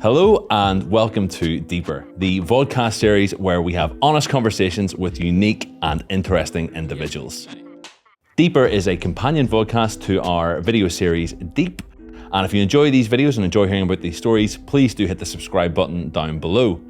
Hello and welcome to Deeper, the vodcast series where we have honest conversations with unique and interesting individuals. Deeper is a companion vodcast to our video series Deep. And if you enjoy these videos and enjoy hearing about these stories, please do hit the subscribe button down below.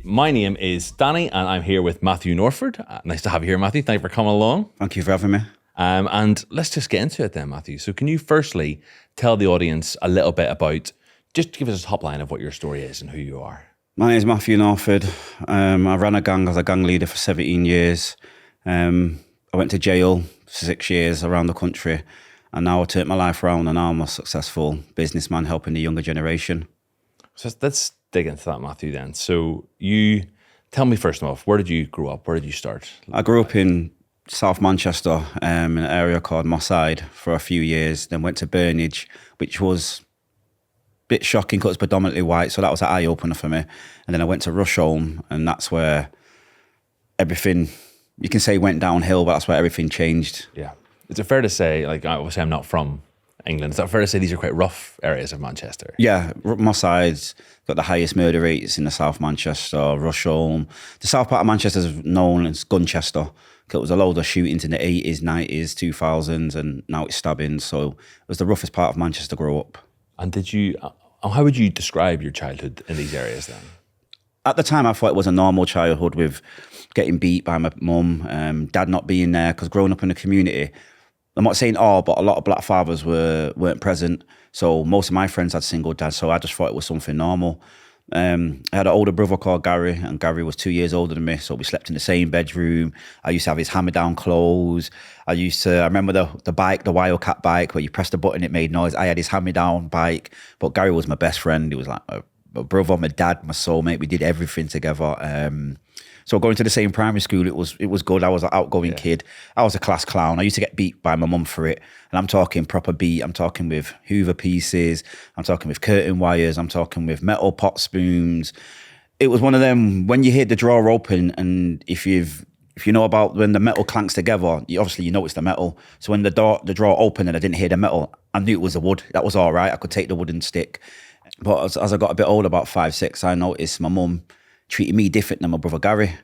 My name is Danny and I'm here with Matthew Norford. Nice to have you here, Matthew. Thank you for coming along. Thank you for having me. And let's just get into it then, Matthew. So can you firstly tell the audience a little bit about, just give us a top line of what your story is and who you are. My name is Matthew Norford. I ran a gang as a gang leader for 17 years. I went to jail for 6 years around the country, and now I turned my life around and now I'm a successful businessman helping the younger generation. So let's dig into that, Matthew, then. So you tell me first off, where did you grow up? Where did you start? I grew up in South Manchester, in an area called Moss Side for a few years, then went to Burnage, which was a bit shocking because it's predominantly white, so that was an eye-opener for me. And then I went to Rusholme, and that's where everything, you can say went downhill, but that's where everything changed. Yeah. Is it fair to say, like, obviously I'm not from England, is that fair to say these are quite rough areas of Manchester? Yeah, Moss Side's got the highest murder rates in the South Manchester, Rusholme. The south part of Manchester is known as Gunchester. It was a load of shootings in the 80s, 90s, 2000s, and now it's stabbings. So it was the roughest part of Manchester to grow up. And how would you describe your childhood in these areas then? At the time, I thought it was a normal childhood with getting beat by my mum, dad not being there, because growing up in the community, I'm not saying all, but a lot of black fathers weren't present. So most of my friends had single dads, so I just thought it was something normal. I had an older brother called Gary, and Gary was 2 years older than me, so we slept in the same bedroom. I used to have his hand-me-down clothes. I remember the bike, the Wildcat bike, where you pressed the button, it made noise. I had his hand-me-down bike, but Gary was my best friend. He was like my brother, my dad, my soulmate. We did everything together. So going to the same primary school, it was good. I was an outgoing kid. I was a class clown. I used to get beat by my mum for it. And I'm talking proper beat. I'm talking with Hoover pieces. I'm talking with curtain wires. I'm talking with metal pot spoons. It was one of them, when you hear the drawer open, and if you know about when the metal clanks together, obviously you know it's the metal. So when the drawer opened and I didn't hear the metal, I knew it was the wood. That was all right. I could take the wooden stick. But as I got a bit older, about 5, 6, I noticed my mum treated me different than my brother Gary.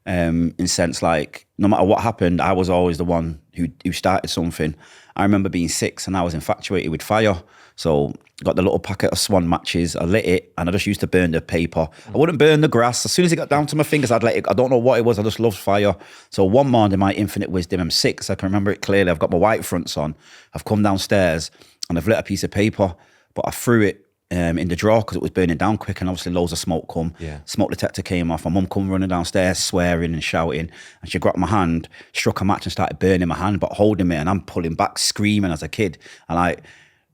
In sense, like, no matter what happened, I was always the one who started something. I remember being 6 and I was infatuated with fire. So I got the little packet of Swan matches, I lit it, and I just used to burn the paper. I wouldn't burn the grass. As soon as it got down to my fingers, I'd let it. I don't know what it was, I just loved fire. So one morning, my infinite wisdom, I'm 6, I can remember it clearly. I've got my white fronts on. I've come downstairs and I've lit a piece of paper, but I threw it in the drawer because it was burning down quick, and obviously loads of smoke come. Yeah. Smoke detector came off. My mum come running downstairs swearing and shouting, and she grabbed my hand, struck a match and started burning my hand, but holding me, and I'm pulling back screaming as a kid. And like,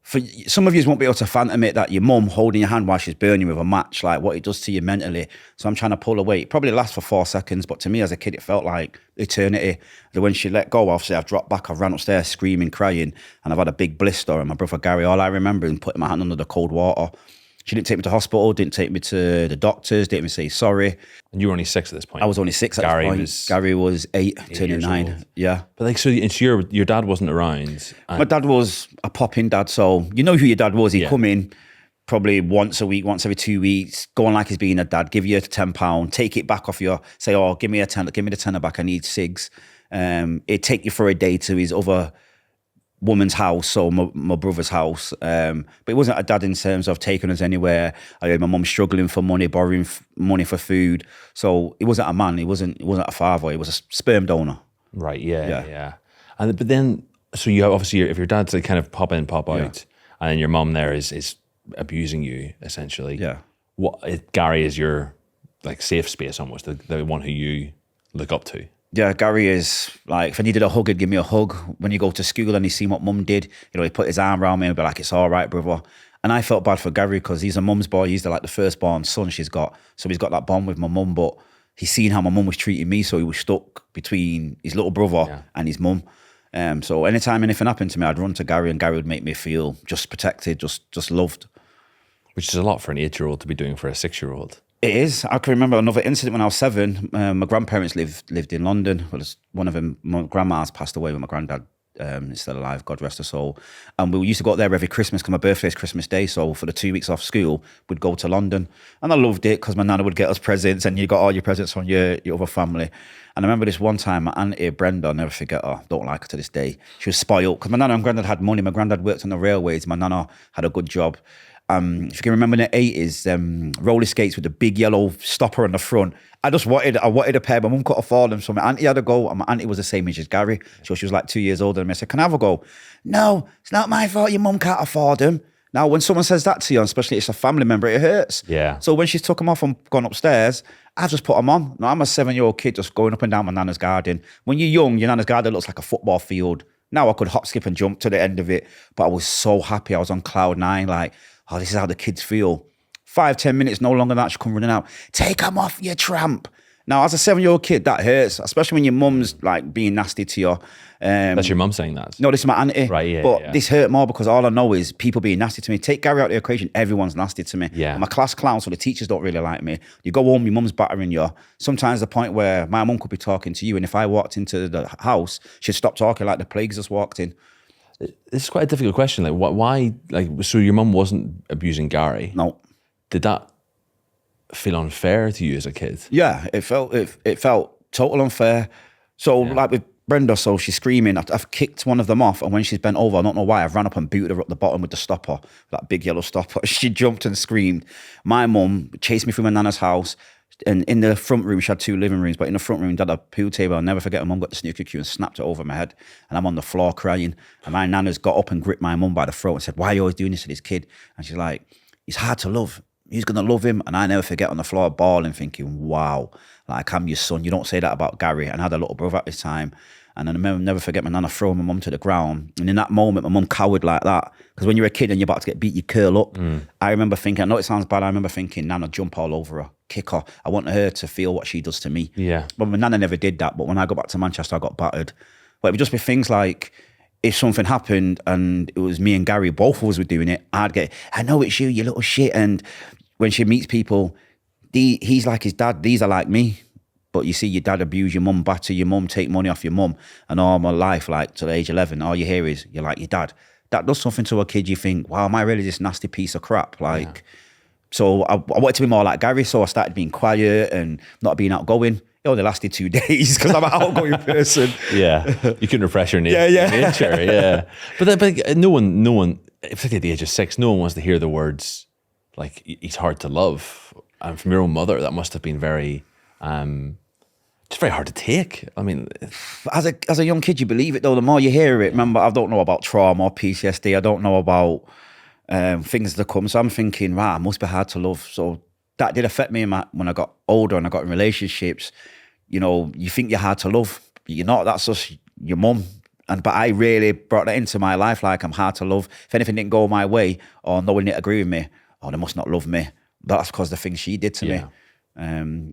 for some of you won't be able to fathom it, that your mum holding your hand while she's burning with a match, like what it does to you mentally. So I'm trying to pull away. It probably lasts for 4 seconds, but to me as a kid it felt like eternity. And when she let go, obviously I've dropped back, I've ran upstairs screaming, crying, and I've had a big blister. And my brother Gary, all I remember is putting my hand under the cold water. She didn't take me to hospital, didn't take me to the doctors, didn't even say sorry. And you were only 6 at this point? I was only 6 at this point. Gary was 8 turning 9. Old. Yeah. But like, so your dad wasn't around? My dad was a popping dad, so you know who your dad was. He'd come in probably once a week, once every 2 weeks, go on like he's being a dad, give you £10, take it back off you, say, oh, give me the tenner back, I need cigs. It'd take you for a day to his other woman's house, so my brother's house, but it wasn't a dad in terms of taking us anywhere. I had my mum struggling for money, borrowing money for food, so he wasn't a man, he wasn't a father, he was a sperm donor. Right, yeah. And but then, so you have, obviously, if your dad's like kind of pop in, pop out, and then your mum there is abusing you essentially. Yeah. Gary is your like safe space almost, the one who you look up to. Yeah, Gary is like, if I needed a hug, he'd give me a hug. When you go to school and he's seen what mum did, he put his arm around me and be like, it's all right, brother. And I felt bad for Gary because he's a mum's boy. He's like the firstborn son she's got. So he's got that bond with my mum, but he's seen how my mum was treating me. So he was stuck between his little brother and his mum. So anytime anything happened to me, I'd run to Gary, and Gary would make me feel just protected, just loved. Which is a lot for an 8-year-old to be doing for a 6-year-old. It is. I can remember another incident when I was 7. My grandparents lived in London. Well, one of them, my grandma's passed away when my granddad is still alive, God rest her soul. And we used to go up there every Christmas, because my birthday is Christmas Day. So for the 2 weeks off school, we'd go to London. And I loved it because my nana would get us presents, and you got all your presents from your other family. And I remember this one time, my auntie Brenda, I'll never forget her, don't like her to this day. She was spoiled because my nana and granddad had money. My granddad worked on the railways. My nana had a good job. If you can remember in the 80s, roller skates with the big yellow stopper on the front. I wanted a pair. My mum couldn't afford them, so my auntie had a go, and my auntie was the same age as Gary. So she was like 2 years older than me. I said, can I have a go? No, it's not my fault your mum can't afford them. Now, when someone says that to you, especially it's a family member, it hurts. Yeah. So when she's took them off and gone upstairs, I just put them on. Now, I'm a 7-year-old kid just going up and down my nana's garden. When you're young, your nana's garden looks like a football field. Now I could hop, skip and jump to the end of it, but I was so happy. I was on cloud nine, like, oh, this is how the kids feel. 5-10 minutes, no longer than that, she'll come running out. Take them off, you tramp. Now, as a 7-year-old kid, that hurts, especially when your mum's like being nasty to you. That's your mum saying that? No, this is my auntie. Right, yeah. But this hurt more because all I know is people being nasty to me. Take Gary out of the equation, everyone's nasty to me. Yeah. I'm a class clown, so the teachers don't really like me. You go home, your mum's battering you. Sometimes the point where my mum could be talking to you, and if I walked into the house, she'd stop talking like the plagues just walked in. This is quite a difficult question. Like, why? Like, so your mum wasn't abusing Gary? No. Did that feel unfair to you as a kid? Yeah, it felt total unfair. So like with Brenda, so she's screaming. I've kicked one of them off, and when she's bent over, I don't know why, I've ran up and booted her up the bottom with the stopper, that big yellow stopper. She jumped and screamed. My mum chased me through my nana's house. And in the front room, she had 2 living rooms, but in the front room, dad had a pool table. I'll never forget, my mum got the snooker cue and snapped it over my head. And I'm on the floor crying. And my nana's got up and gripped my mum by the throat and said, why are you always doing this to this kid? And she's like, he's hard to love. Who's going to love him? And I never forget, on the floor bawling, thinking, wow, like, I'm your son. You don't say that about Gary. And I had a little brother at this time. And then I never forget my nana throwing my mum to the ground. And in that moment, my mum cowered like that. Because when you're a kid and you're about to get beat, you curl up. I remember thinking, I know it sounds bad, I remember thinking, Nana, jump all over her, kick her. I want her to feel what she does to me. Yeah. But my nana never did that. But when I got back to Manchester, I got battered. But it would just be things like, if something happened and it was me and Gary, both of us were doing it, I'd get, I know it's you, you little shit. And when she meets people, he's like his dad, these are like me. But you see your dad abuse your mum, batter your mum, take money off your mum. And all my life, like to the age 11, all you hear is, you're like your dad. That does something to a kid. You think, wow, am I really this nasty piece of crap? Like, so I wanted to be more like Gary. So I started being quiet and not being outgoing. It only lasted 2 days because I'm an outgoing person. Yeah. You couldn't repress your nature. Yeah. But no one, particularly at the age of 6, no one wants to hear the words, like, he's hard to love. And from your own mother, that must have been very... it's very hard to take. I mean, as a young kid, you believe it though. The more you hear it, remember, I don't know about trauma or PTSD. I don't know about things that come. So I'm thinking, right, it must be hard to love. So that did affect me when I got older and I got in relationships. You know, you think you're hard to love, but you're not. That's just your mum. But I really brought that into my life. Like, I'm hard to love. If anything didn't go my way, or no one didn't agree with me, they must not love me. That's because the things she did to me.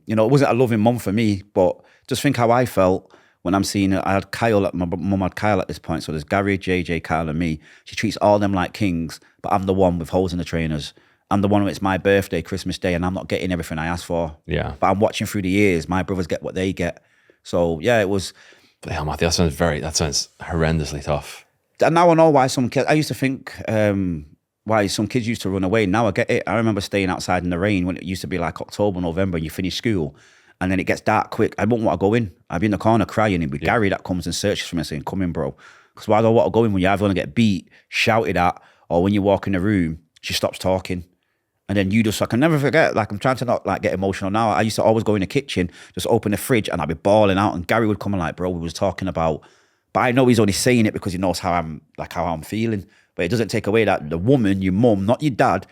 You know, it wasn't a loving mum for me, but just think how I felt when I'm seeing it. I had Kyle, my mum had Kyle at this point. So there's Gary, JJ, Kyle and me. She treats all them like kings, but I'm the one with holes in the trainers. I'm the one when it's my birthday, Christmas Day, and I'm not getting everything I asked for. Yeah. But I'm watching through the years. My brothers get what they get. So yeah, it was... But hell, Matthew, that sounds horrendously tough. And now I know why some kids... I used to think... why some kids used to run away. Now I get it. I remember staying outside in the rain when it used to be like October, November, and you finish school, and then it gets dark quick. I wouldn't want to go in. I'd be in the corner crying, and it'd be Gary that comes and searches for me saying, come in, bro. Because why do I want to go in when you either want to get beat, shouted at, or when you walk in the room, she stops talking. And then you just, I can never forget, like, I'm trying to not like get emotional now. I used to always go in the kitchen, just open the fridge, and I'd be bawling out, and Gary would come and like, bro, we was talking about, but I know he's only saying it because he knows how I'm feeling. But it doesn't take away that the woman, your mum, not your dad,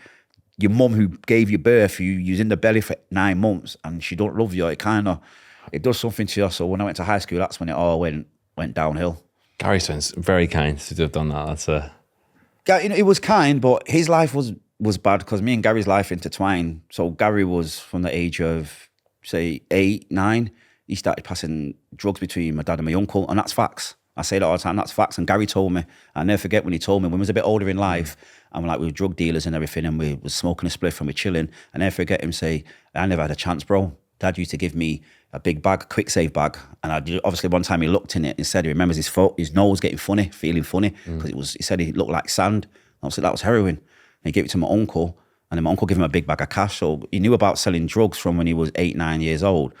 your mum who gave you birth, you was in the belly for 9 months and she don't love you. It does something to you. So when I went to high school, that's when it all went downhill. Gary sounds very kind to have done that. Yeah, you know, it was kind, but his life was bad because me and Gary's life intertwined. So Gary was from the age of, say, 8, 9. He started passing drugs between my dad and my uncle, and that's facts. I say that all the time, that's facts. And Gary told me, I'll never forget when he told me, when we was a bit older in life, and we were drug dealers and everything, and we was smoking a spliff and we were chilling, I never forget him say, I never had a chance, bro. Dad used to give me a big bag, a quick save bag. And obviously one time he looked in it and said he remembers his nose getting funny, feeling funny, because he said it looked like sand. Obviously that was heroin. And he gave it to my uncle, and then my uncle gave him a big bag of cash. So he knew about selling drugs from when he was 8, 9 years old.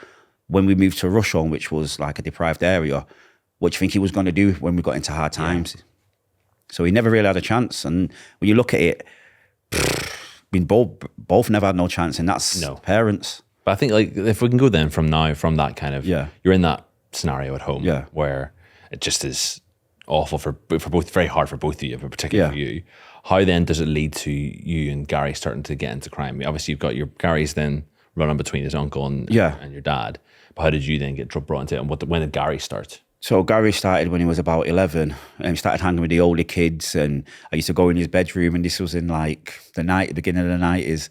When we moved to Rusholme, which was like a deprived area, what do you think he was going to do when we got into hard times? Yeah. So he never really had a chance. And when you look at it, we both never had no chance, and that's parents. But I think like if we can go then from that kind of, you're in that scenario at home where it just is awful for both, very hard for both of you, but particularly for you. How then does it lead to you and Gary starting to get into crime? Obviously you've got Gary's then running between his uncle and your dad. But how did you then get brought into it, and when did Gary start? So Gary started when he was about 11, and he started hanging with the older kids, and I used to go in his bedroom, and this was in like the beginning of the 90s,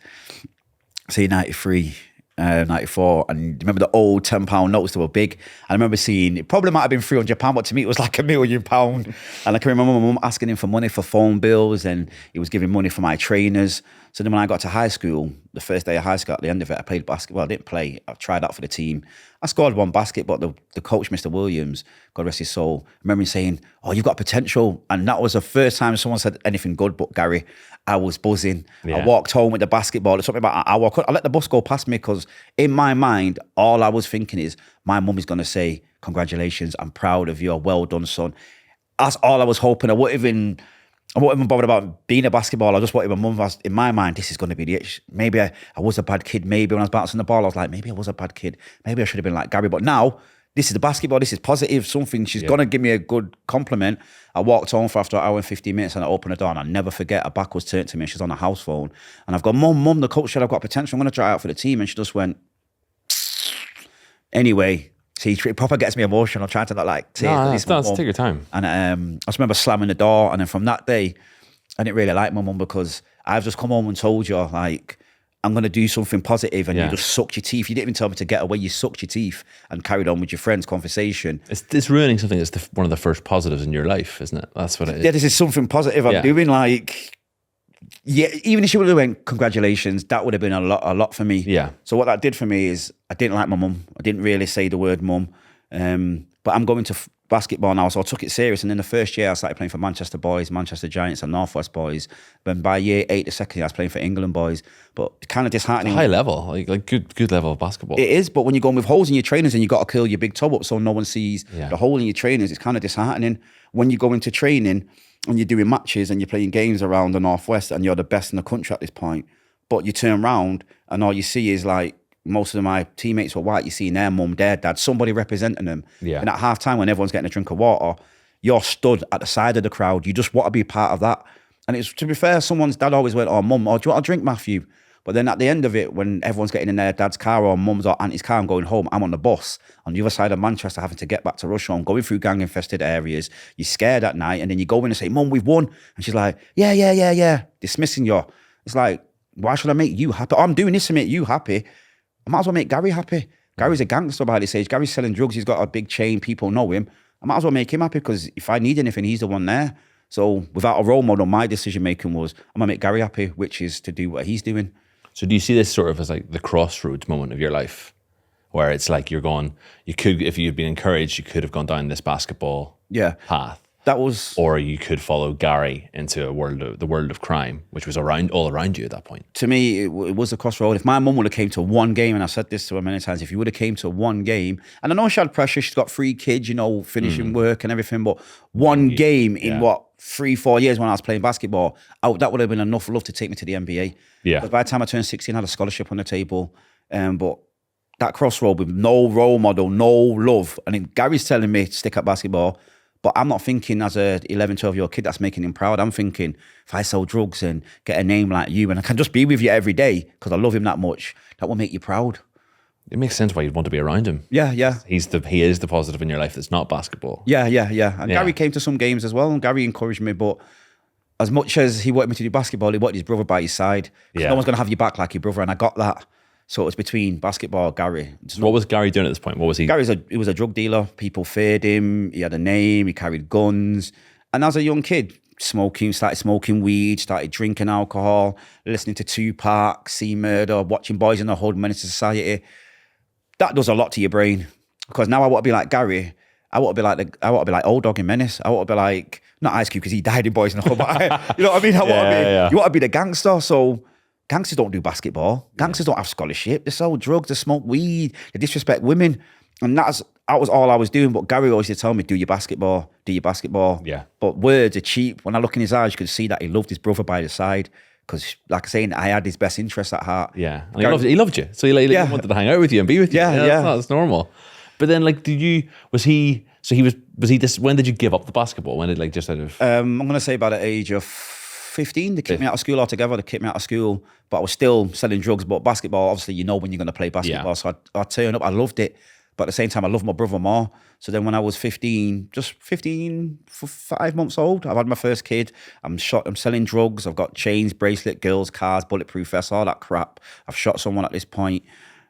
say 93, 94, and remember the old £10 notes that were big. I remember seeing, it probably might have been £300, but to me it was like £1 million. And I can remember my mum asking him for money for phone bills, and he was giving money for my trainers. So then when I got to high school, the first day of high school, at the end of it, I played basketball. I didn't play. I tried out for the team. I scored one basket, but the coach, Mr. Williams, God rest his soul, I remember him saying, "Oh, you've got potential." And that was the first time someone said anything good but Gary. I was buzzing. I walked home with the basketball. It took me about an hour. I let the bus go past me because in my mind, all I was thinking is, my mum is going to say, "Congratulations, I'm proud of you. Well done, son." That's all I was hoping. I wasn't even bothered about being a basketball. I just wanted my mum, in my mind, this is going to be the itch. Maybe I was a bad kid. Maybe when I was bouncing the ball, I was like, maybe I was a bad kid. Maybe I should have been like Gary. But now, this is the basketball. This is positive. Something. She's going to give me a good compliment. I walked home for after an hour and 15 minutes, and I opened the door, and I never forget, her back was turned to me, and she's on a house phone. And I've gone, Mum, the coach said I've got potential. I'm going to try out for the team. And she just went, anyway. See, it proper gets me emotional. I'm trying to not like tears. Take your time. And I just remember slamming the door. And then from that day, I didn't really like my mum, because I've just come home and told you, like, I'm going to do something positive, and you just sucked your teeth. You didn't even tell me to get away. You sucked your teeth and carried on with your friend's conversation. It's ruining something that's one of the first positives in your life, isn't it? That's what it is. Yeah, this is something positive I'm doing. Like, even if she would have went, "Congratulations," that would have been a lot for me. Yeah. So what that did for me is I didn't like my mum. I didn't really say the word mum. But I'm going to basketball now, so I took it serious. And in the first year, I started playing for Manchester boys, Manchester Giants, and Northwest boys. Then by year 8, the second year, I was playing for England boys. But it's kind of disheartening. High level, like good level of basketball. It is, but when you're going with holes in your trainers and you got to curl your big toe up so no one sees the hole in your trainers, it's kind of disheartening. When you go into training and you're doing matches and you're playing games around the Northwest and you're the best in the country at this point, but you turn around and all you see is like, most of my teammates were white. You see their mum, their dad, somebody representing them. Yeah. And at half time, when everyone's getting a drink of water, you're stood at the side of the crowd. You just want to be part of that. And it's, to be fair, someone's dad always went, "Oh, mum, oh, do you want a drink, Matthew?" But then at the end of it, when everyone's getting in their dad's car or mum's or auntie's car and going home, I'm on the bus on the other side of Manchester, having to get back to Rusholme, going through gang-infested areas. You're scared at night, and then you go in and say, "Mum, we've won." And she's like, yeah, dismissing you. It's like, why should I make you happy? Oh, I'm doing this to make you happy. I might as well make Gary happy. Gary's a gangster by this age. Gary's selling drugs. He's got a big chain. People know him. I might as well make him happy, because if I need anything, he's the one there. So without a role model, my decision making was, I'm going to make Gary happy, which is to do what he's doing. So do you see this sort of as like the crossroads moment of your life, where it's like you're going, you could, if you'd been encouraged, you could have gone down this basketball path. That was, or you could follow Gary into the world of crime, which was all around you at that point. To me, it was a crossroad. If my mum would have came to one game, and I said this to her many times, if you would have came to one game, and I know she had pressure, she's got 3 kids, finishing work and everything, but one game in 3-4 years when I was playing basketball, that would have been enough love to take me to the NBA. Yeah. Because by the time I turned 16, I had a scholarship on the table, but that crossroad with no role model, no love, and then Gary's telling me to stick at basketball. But I'm not thinking as a 11, 12-year-old kid that's making him proud. I'm thinking, if I sell drugs and get a name like you and I can just be with you every day because I love him that much, that will make you proud. It makes sense why you'd want to be around him. Yeah. He is the positive in your life that's not basketball. Yeah. And Gary came to some games as well, and Gary encouraged me, but as much as he wanted me to do basketball, he wanted his brother by his side. No one's going to have your back like your brother, and I got that. So it was between basketball, Gary. What was Gary doing at this point? What was he? He was a drug dealer. People feared him. He had a name. He carried guns. And as a young kid, started smoking weed, started drinking alcohol, listening to Tupac, See Murder, watching Boys in the Hood, Menace to Society. that does a lot to your brain. Because now I want to be like Gary. I want to be like Old Dog in Menace. I want to be like, not Ice Cube because he died in Boys in the Hood, but you know what I mean? You want to be the gangster. So gangsters don't do basketball. Gangsters don't have scholarship. They sell drugs, they smoke weed, they disrespect women. And that was all I was doing. But Gary always used to tell me, do your basketball. Yeah. But words are cheap. When I look in his eyes, you could see that he loved his brother by his side. Because, like I say, I had his best interests at heart. Yeah. And he loved you. So he wanted to hang out with you and be with you. Yeah. That's normal. But then, like, when did you give up the basketball? When did, like, just out of... I'm going to say by the age of 15, they kicked me out of school altogether. They kicked me out of school, but I was still selling drugs. But basketball, obviously, you know when you're going to play basketball. So I turned up, I loved it. But at the same time, I loved my brother more. So then when I was 15, just 15, for 5 months old, I've had my first kid. I'm selling drugs. I've got chains, bracelet, girls, cars, bulletproof vests, all that crap. I've shot someone at this point.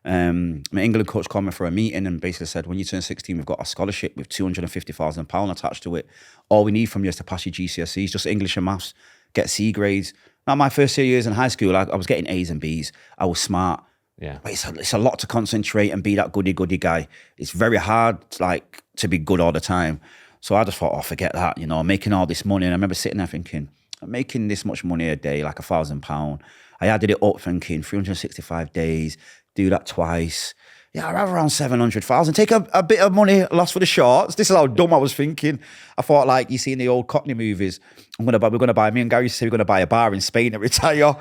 My England coach called me for a meeting and basically said, when you turn 16, we've got a scholarship with £250,000 attached to it. All we need from you is to pass your GCSEs, just English and maths, get C grades. Now, my first 2 years in high school, I was getting A's and B's. I was smart. Yeah. But it's a lot to concentrate and be that goody guy. It's very hard, like, to be good all the time. So I just thought, forget that, making all this money. And I remember sitting there thinking, I'm making this much money a day, like £1,000. I added it up thinking 365 days, do that twice. Yeah, I'd have around 700,000. Take a bit of money lost for the shorts. This is how dumb I was thinking. I thought, like, you see in the old Cockney movies, me and Gary used to say we're going to buy a bar in Spain and retire.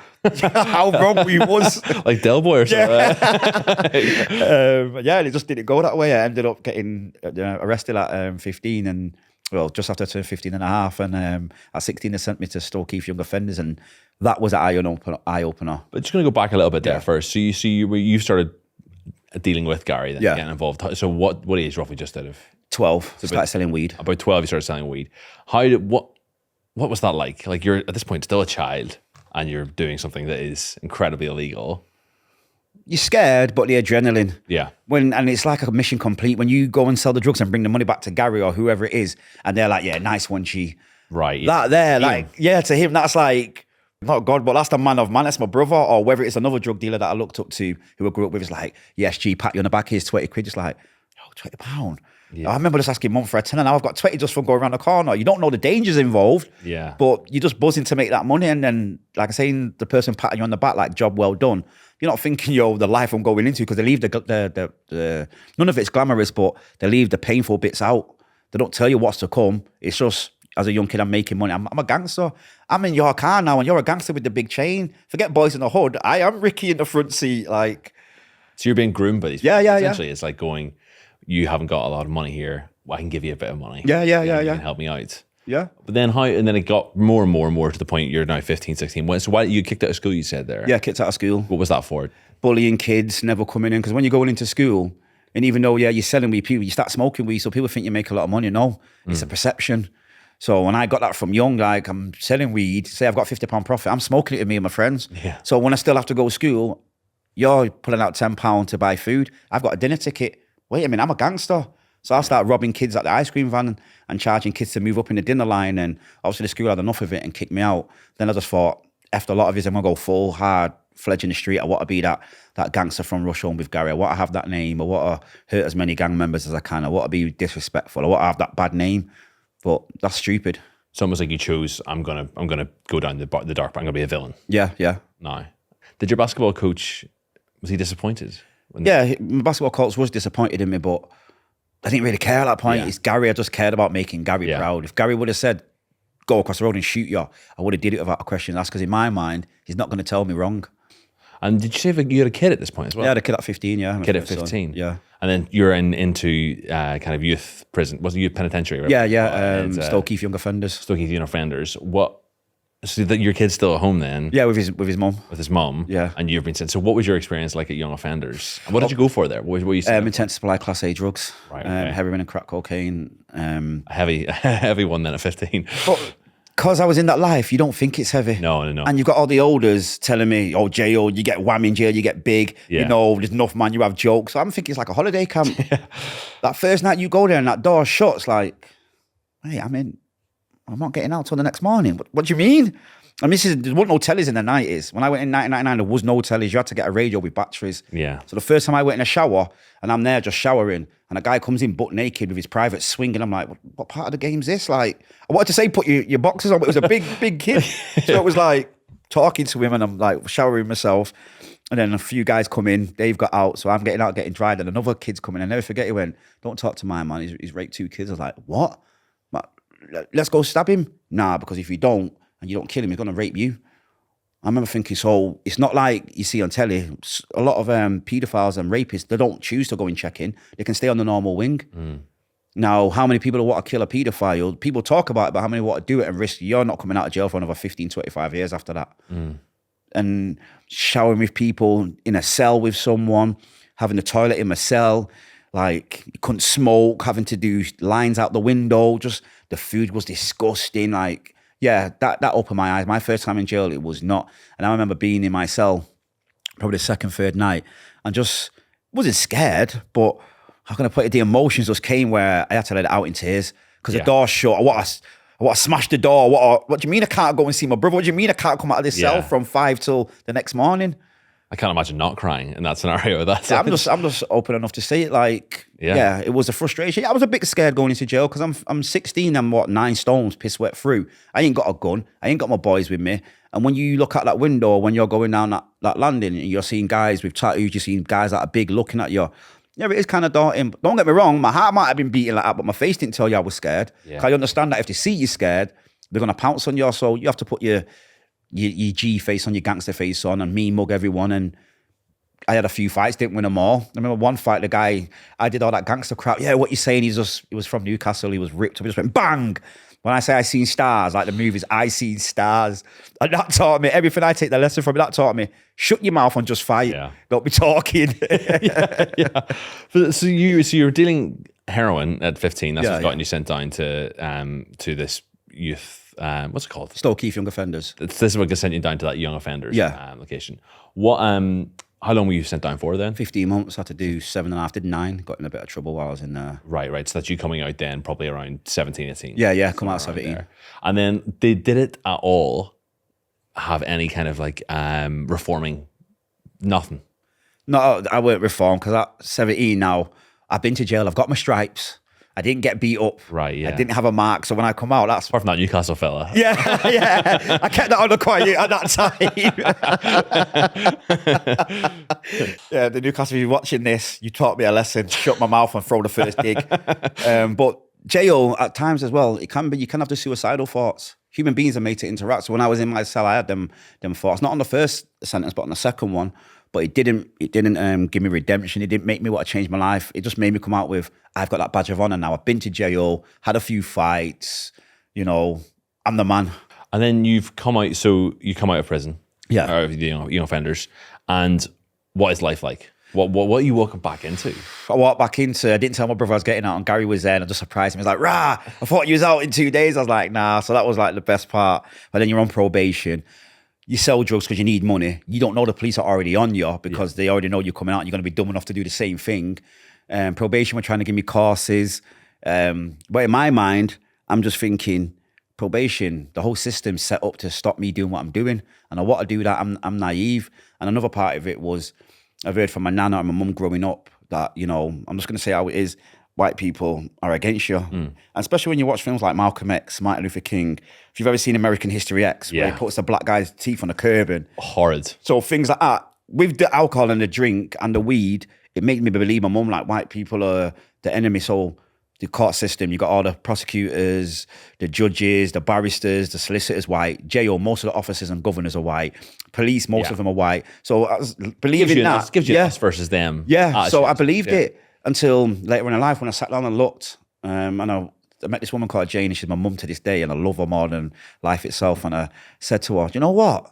How wrong we was. Like Del Boy or something. Yeah, and it just didn't go that way. I ended up getting arrested at 15 and, well, just after I turned 15 and a half. And at 16, they sent me to Stoke Keith Young Offenders. And that was an eye-opener. But just going to go back a little bit there first. So you started dealing with Gary then, getting involved. So what age roughly, just out of? 12, so started selling weed. About 12 you started selling weed. What was that like? Like, you're at this point still a child and you're doing something that is incredibly illegal. You're scared, but the adrenaline. Yeah. And it's like a mission complete. When you go and sell the drugs and bring the money back to Gary or whoever it is, and they're like, yeah, nice one, G. Right. That there, like, yeah, to him, that's like, not God, but that's the man of man. That's my brother. Or whether it's another drug dealer that I looked up to, who I grew up with, is like, yes, G, pat you on the back, here's 20 quid. Just like, yo, £20. Yeah. I remember just asking mum for a tenner. Now I've got 20 just from going around the corner. You don't know the dangers involved. Yeah. But you're just buzzing to make that money. And then, like I say, the person patting you on the back, like, job well done. You're not thinking, the life I'm going into, because they leave the none of it's glamorous, but they leave the painful bits out. They don't tell you what's to come. It's just, as a young kid, I'm making money. I'm a gangster. I'm in your car now, and you're a gangster with the big chain. Forget Boys in the Hood. I am Ricky in the front seat. Like, so you're being groomed by these people. Yeah. Essentially, it's like going, you haven't got a lot of money here. Well, I can give you a bit of money. Yeah. You can help me out. Yeah. But then and then it got more and more to the point you're now 15, 16. So why you kicked out of school, you said there? Yeah, kicked out of school. What was that for? Bullying kids, never coming in. Because when you're going into school, and even though, you're selling weed, you start smoking weed, so people think you make a lot of money. No, it's a perception. So when I got that from young, like, I'm selling weed, say I've got £50 profit, I'm smoking it with me and my friends. Yeah. So when I still have to go to school, you're pulling out £10 to buy food. I've got a dinner ticket. Wait a minute, I'm a gangster. So I start robbing kids at the ice cream van and charging kids to move up in the dinner line. And obviously the school had enough of it and kicked me out. Then I just thought, after a lot of years, I'm going to go full hard fledged in the street. I want to be that gangster from Rush Home with Gary. I want to have that name. I want to hurt as many gang members as I can. I want to be disrespectful. I want to have that bad name. But that's stupid. It's almost like you chose, I'm gonna go down the dark path. I'm gonna be a villain. Yeah. No. Did your basketball coach, was he disappointed? Yeah, my basketball coach was disappointed in me, but I didn't really care at that point. Yeah. It's Gary. I just cared about making Gary proud. If Gary would have said, go across the road and shoot you, I would have did it without a question asked, because in my mind, he's not going to tell me wrong. And did you say that you had a kid at this point as well? Yeah, I had a kid at 15, yeah. Kid at 15? Yeah. And then you're into kind of youth prison, was it youth penitentiary? Right? Yeah. Stoke Keith Young Offenders. Stoke Keith Young Offenders. So that your kid's still at home then? Yeah, with his mum. With his mum? Yeah. And you've been sent. So what was your experience like at Young Offenders? And what did you go for there? What were you saying? Intent to supply Class A drugs. Right, okay. Heroin and crack cocaine. A heavy one then at 15. But because I was in that life, you don't think it's heavy. No. And you've got all the elders telling me, oh, jail, you get wham in jail, you get big. Yeah. There's enough, man, you have jokes. So I'm thinking it's like a holiday camp. That first night you go there and that door shuts, like, hey, I'm not getting out till the next morning. What do you mean? I mean, there wasn't no tellies in the 90s. When I went in 1999, there was no tellies. You had to get a radio with batteries. Yeah. So the first time I went in a shower, and I'm there just showering, and a guy comes in butt naked with his private swing, and I'm like, what part of the game's this? Like, I wanted to say put your boxes on, but it was a big kid. So it was like talking to him, and I'm like showering myself. And then a few guys come in, they've got out, so I'm getting out, getting dried, and another kid's coming. I never forget, he went, don't talk to my man, he's raped 2 kids. I was like, what? Let's go stab him? Nah, because if you don't, and you don't kill him, he's going to rape you. I remember thinking, so it's not like you see on telly, a lot of paedophiles and rapists, they don't choose to go and check in. They can stay on the normal wing. Now, how many people want to kill a paedophile? People talk about it, but how many want to do it and risk? You're not coming out of jail for another 15, 25 years after that. And showering with people, in a cell with someone, having the toilet in my cell, like you couldn't smoke, having to do lines out the window, just the food was disgusting. Like, yeah, that opened my eyes. My first time in jail, it was not. And I remember being in my cell, probably the second, third night, and just wasn't scared, but how can I put it? The emotions just came where I had to let it out in tears because the door's shut. I want to smash the door. What do you mean I can't go and see my brother? What do you mean I can't come out of this cell from 5 till the next morning? I can't imagine not crying in that scenario. I'm just open enough to say it. Like, yeah, it was a frustration. I was a bit scared going into jail because I'm 16. I'm 9 stones, piss wet through. I ain't got a gun. I ain't got my boys with me. And when you look out that window, when you're going down that landing, and you're seeing guys with tattoos, you're seeing guys that are big looking at you. Yeah, it is kind of daunting. But don't get me wrong, my heart might have been beating like that, but my face didn't tell you I was scared. Yeah. I understand that if they see you scared, they're going to pounce on you. So you have to put your G face on, your gangster face on, and me mug everyone. And I had a few fights, didn't win them all. I remember one fight, the guy, I did all that gangster crap. Yeah, what you saying? He was from Newcastle. He was ripped up. He just went bang. When I say I seen stars, like the movies, I seen stars. And that taught me, everything I take the lesson from it, that taught me, shut your mouth and just fight. Yeah. Don't be talking. So you were dealing heroin at 15. That's what's gotten you sent down to this youth, what's it called? Stoke Keith Young Offenders. This is what sent you down to that young offenders location. What? How long were you sent down for then? 15 months. I had to do 7.5, did 9. Got in a bit of trouble while I was in there. Right. So that's you coming out then probably around 17, 18. Yeah, come out 17. There. And then did it at all have any kind of like reforming? Nothing? No, I weren't reformed because at 17 now, I've been to jail. I've got my stripes. I didn't get beat up. Right, yeah. I didn't have a mark. So when I come out, that's... Apart from that Newcastle fella. Yeah. I kept that under quiet at that time. Yeah, the Newcastle, if you're watching this, you taught me a lesson. Shut my mouth and throw the first dig. But jail, at times as well, you can have the suicidal thoughts. Human beings are made to interact. So when I was in my cell, I had them thoughts. Not on the first sentence, but on the second one. But it didn't give me redemption. It didn't make me want to change my life. It just made me come out with, I've got that badge of honor now. I've been to jail, had a few fights, I'm the man. And then you've come out, so you come out of prison. Yeah. Or, young offenders. And what is life like? What are you walking back into? I walked back into, I didn't tell my brother I was getting out, and Gary was there, and I just surprised him. He was like, rah, I thought you was out in 2 days. I was like, nah. So that was like the best part. But then you're on probation. You sell drugs because you need money. You don't know the police are already on you because they already know you're coming out and you're going to be dumb enough to do the same thing. Probation were trying to give me courses. But in my mind, I'm just thinking, probation, the whole system's set up to stop me doing what I'm doing. And I want to do that. I'm naive. And another part of it was, I've heard from my nana and my mum growing up that, I'm just going to say how it is. White people are against you. And especially when you watch films like Malcolm X, Martin Luther King. If you've ever seen American History X, where he puts the black guy's teeth on a curb. And horrid. So things like that. With the alcohol and the drink and the weed, it made me believe my mum, like white people are the enemy. So the court system, you got all the prosecutors, the judges, the barristers, the solicitors white. Jail, most of the officers and governors are white. Police, most of them are white. So I was believing that. Gives you us versus them. Yeah, attitude. So I believed it. Until later in life when I sat down and looked, and I met this woman called Jane, and she's my mum to this day, and I love her more than life itself. And I said to her, you know what?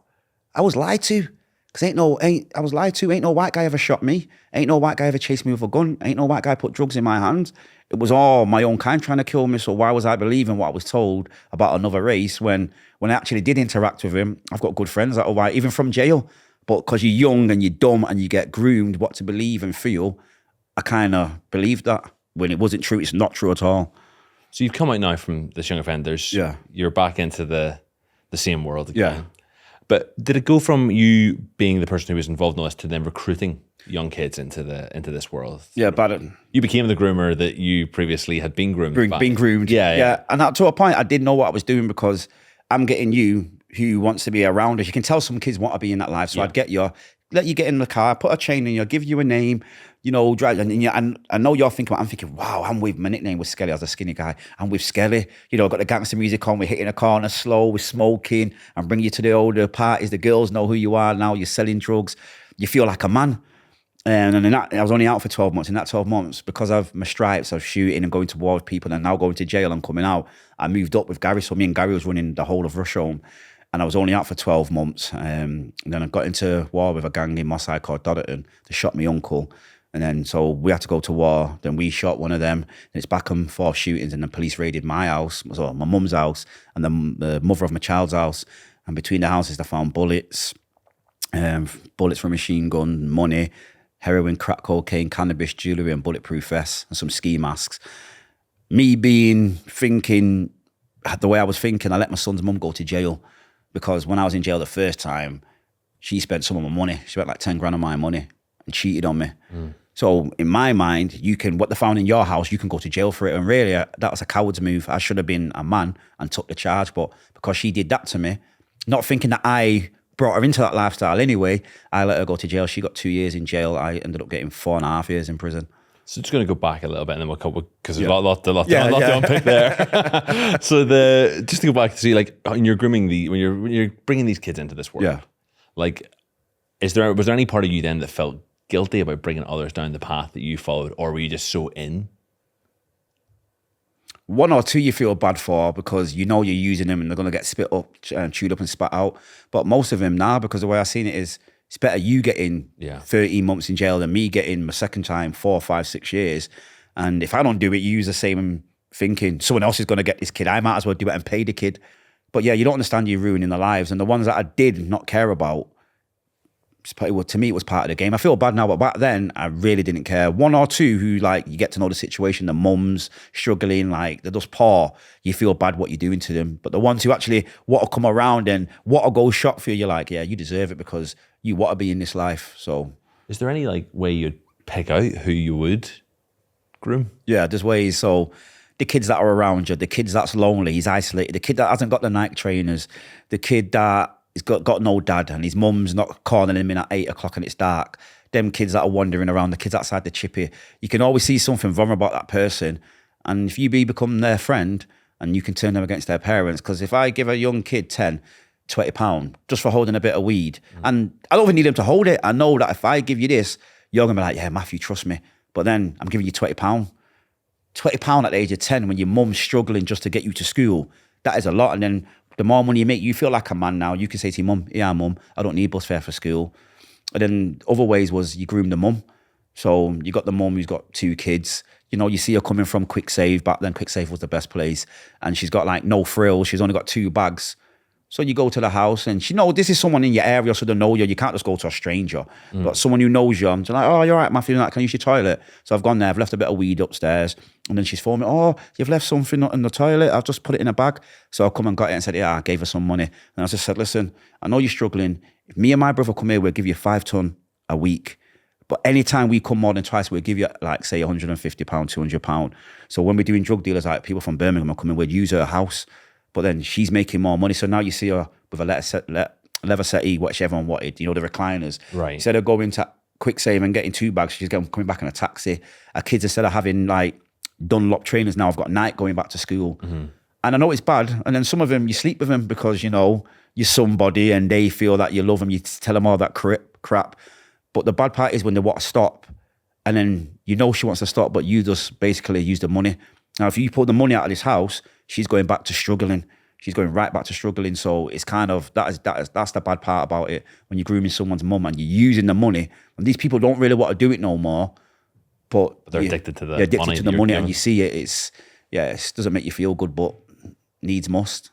I was lied to. Because I was lied to. Ain't no white guy ever shot me. Ain't no white guy ever chased me with a gun. Ain't no white guy put drugs in my hands. It was all my own kind trying to kill me. So why was I believing what I was told about another race when I actually did interact with him? I've got good friends that are white, even from jail. But because you're young and you're dumb and you get groomed what to believe and feel, I kind of believed that when it wasn't true. It's not true at all. So you've come out now from this young offenders. Yeah. You're back into the the same world again. Yeah. But did it go from you being the person who was involved in this to then recruiting young kids into this world? Yeah, but you became the groomer that you previously had been groomed by. being groomed. Yeah. And to a point, I didn't know what I was doing because I'm getting you who wants to be around us. You can tell some kids want to be in that life. So I'd let you get in the car, put a chain in you, give you a name, drive. And I know you're thinking, I'm thinking, wow, my nickname was Skelly. I was a skinny guy. I'm with Skelly. Got the gangster music on. We're hitting a corner slow. We're smoking. I'm bringing you to the older parties. The girls know who you are now. You're selling drugs. You feel like a man. And I was only out for 12 months. In that 12 months, because of my stripes of shooting and going to war with people and now going to jail and coming out, I moved up with Gary. So me and Gary was running the whole of Rusholme. And I was only out for 12 months. And then I got into war with a gang in Moss Side called Dodderton. They shot my uncle. And then so we had to go to war. Then we shot one of them. And it's back and forth shootings. And the police raided my house, so my mum's house, and the mother of my child's house. And between the houses, they found bullets, bullets from a machine gun, money, heroin, crack cocaine, cannabis, jewellery, and bulletproof vests, and some ski masks. Me thinking, the way I was thinking, I let my son's mum go to jail. Because when I was in jail the first time, she spent some of my money. She spent like 10 grand of my money and cheated on me. So in my mind, what they found in your house, you can go to jail for it. And really, that was a coward's move. I should have been a man and took the charge. But because she did that to me, not thinking that I brought her into that lifestyle anyway, I let her go to jail. She got 2 years in jail. I ended up getting 4.5 years in prison. So just going to go back a little bit and then we'll come, because there's a lot to unpick there. So just to go back to see, like, when you're grooming when you're bringing these kids into this world, like, was there any part of you then that felt guilty about bringing others down the path that you followed, or were you just so in? One or two you feel bad for because you're using them and they're going to get spit up and chewed up and spat out. But most of them now, because the way I've seen it is, it's better you getting 13 months in jail than me getting my second time 4, 5, 6 years. And if I don't do it, you use the same thinking, someone else is going to get this kid. I might as well do it and pay the kid. But yeah, you don't understand you're ruining their lives. And the ones that I did not care about, to me, it was part of the game. I feel bad now, but back then, I really didn't care. One or two who, like, you get to know the situation, the mums struggling, like, they're just poor. You feel bad what you're doing to them. But the ones who actually want to come around and want to go shop for you, you're like, yeah, you deserve it because you want to be in this life. So, is there any, like, way you'd pick out who you would groom? Yeah, there's ways. So, the kids that are around you, the kids that's lonely, he's isolated, the kid that hasn't got the Nike trainers, the kid that he's got no dad and his mum's not calling him in at 8 o'clock and it's dark. Them kids that are wandering around, the kids outside the chippy, you can always see something vulnerable about that person. And if you become their friend and you can turn them against their parents, because if I give a young kid 10, 20 pound just for holding a bit of weed, and I don't even need them to hold it. I know that if I give you this, you're going to be like, yeah, Matthew, trust me. But then I'm giving you 20 pound. 20 pound at the age of 10 when your mum's struggling just to get you to school, that is a lot. And then the more money you make, you feel like a man now. You can say to your mum, yeah, mum, I don't need bus fare for school. And then other ways was you groom the mum. So you got the mum who's got 2 kids. You see her coming from Quick Save. Back then, Quick Save was the best place. And she's got like no frills. She's only got 2 bags. So you go to the house and she knows this is someone in your area, so they know you. You can't just go to a stranger. But someone who knows you, and she's like, oh, you're right, Matthew, can I use your toilet? So I've gone there, I've left a bit of weed upstairs. And then she's phoned me, oh, you've left something in the toilet. I've just put it in a bag. So I come and got it and said, yeah, I gave her some money. And I just said, listen, I know you're struggling. If me and my brother come here, we'll give you 5 ton a week. But anytime we come more than twice, we'll give you, like, say, £150, £200. So when we're doing drug dealers, like people from Birmingham are coming, we'll use her house. But then she's making more money. So now you see her with a leather settee, which everyone wanted, the recliners. Right. Instead of going to Quick Save and getting 2 bags, she's coming back in a taxi. Her kids, instead of having like Dunlop trainers, now I've got Nike going back to school. And I know it's bad. And then some of them, you sleep with them because, you're somebody and they feel that you love them. You tell them all that crap. But the bad part is when they want to stop and then she wants to stop, but you just basically use the money. Now, if you pull the money out of this house, she's going back to struggling. She's going right back to struggling. So it's kind of, that's the bad part about it. When you're grooming someone's mum and you're using the money, and these people don't really want to do it no more, but they're addicted to the money. Addicted to the money, and giving. You see it. It doesn't make you feel good, but needs must.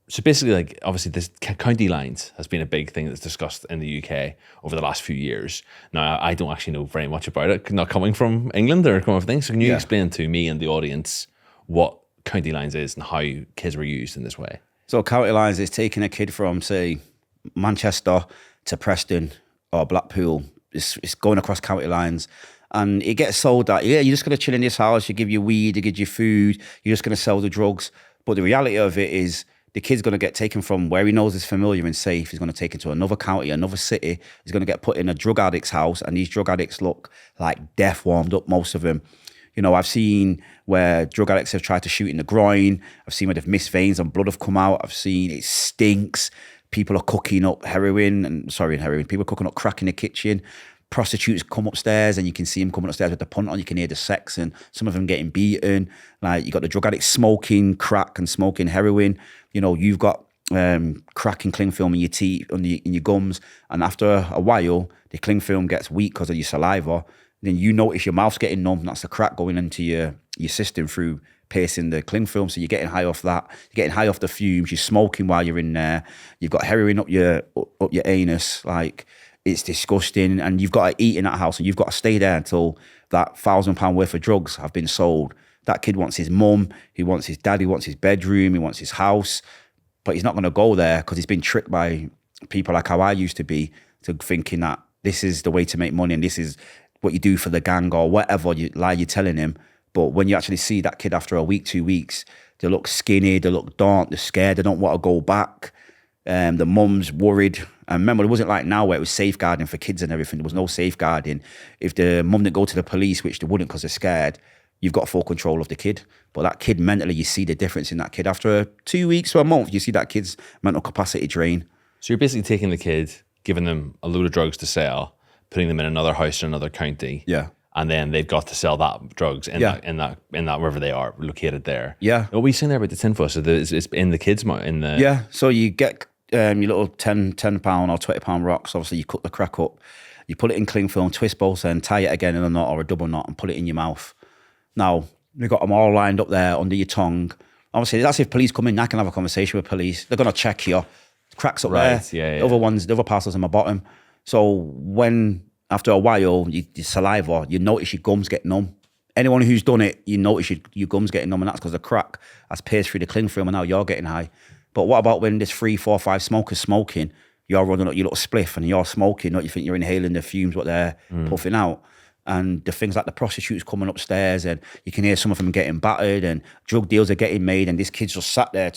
So basically, like, obviously this county lines has been a big thing that's discussed in the UK over the last few years. Now, I don't actually know very much about it, not coming from England or coming from things. So can you explain to me and the audience what county lines is and how kids were used in this way? So county lines is taking a kid from, say, Manchester to Preston or Blackpool. It's going across county lines. And it gets sold that, yeah, you're just going to chill in this house, you give you weed, you give you food, you're just going to sell the drugs. But the reality of it is the kid's going to get taken from where he knows is familiar and safe. He's going to take it to another county, another city. He's going to get put in a drug addict's house. And these drug addicts look like death warmed up, most of them. You know, I've seen where drug addicts have tried to shoot in the groin. I've seen where they've missed veins and blood have come out. I've seen it stinks. People are cooking up heroin. People are cooking up crack in the kitchen. Prostitutes come upstairs and you can see them coming upstairs with the punt on. You can hear the sex and some of them getting beaten. Like you got the drug addicts smoking crack and smoking heroin. You know, you've got crack and cling film in your teeth, in your gums. And after a while, the cling film gets weak because of your saliva. Then you notice your mouth's getting numb. That's the crack going into your system through piercing the cling film. So you're getting high off that. You're getting high off the fumes. You're smoking while you're in there. You've got heroin up your anus. Like, it's disgusting. And you've got to eat in that house and you've got to stay there until that £1,000 worth of drugs have been sold. That kid wants his mum. He wants his dad. He wants his bedroom. He wants his house. But he's not going to go there because he's been tricked by people like how I used to be, to thinking that this is the way to make money and this is what you do for the gang or whatever lie you're telling him. But when you actually see that kid after a week, 2 weeks, they look skinny, they look dark, they're scared, they don't want to go back. The mum's worried. And remember, it wasn't like now where it was safeguarding for kids and everything. There was no safeguarding. If the mum didn't go to the police, which they wouldn't because they're scared, you've got full control of the kid. But that kid mentally, you see the difference in that kid. After 2 weeks to a month, you see that kid's mental capacity drain. So you're basically taking the kid, giving them a load of drugs to sell, putting them in another house in another county. Yeah. And then they've got to sell that drugs in that wherever they are located there. Yeah. What were you saying there about the tinfoil? So it's in the kids' mouth, in the... Yeah. So you get your little £10 or £20 rocks. Obviously, you cut the crack up. You put it in cling film, twist both and tie it again in a knot or a double knot and put it in your mouth. Now, you've got them all lined up there under your tongue. Obviously, that's if police come in. I can have a conversation with police. They're going to check you. Cracks up there. Yeah. The other parcels in my bottom. So when... after a while, your saliva, you notice your gums get numb. Anyone who's done it, you notice your gums getting numb, and that's because the crack has pierced through the cling film, and now you're getting high. But what about when there's 3, 4, 5 smokers smoking? You're running up your little spliff, and you're smoking, not you think you're inhaling the fumes, what they're puffing out. And the things like the prostitutes coming upstairs, and you can hear some of them getting battered, and drug deals are getting made, and this kid's just sat there,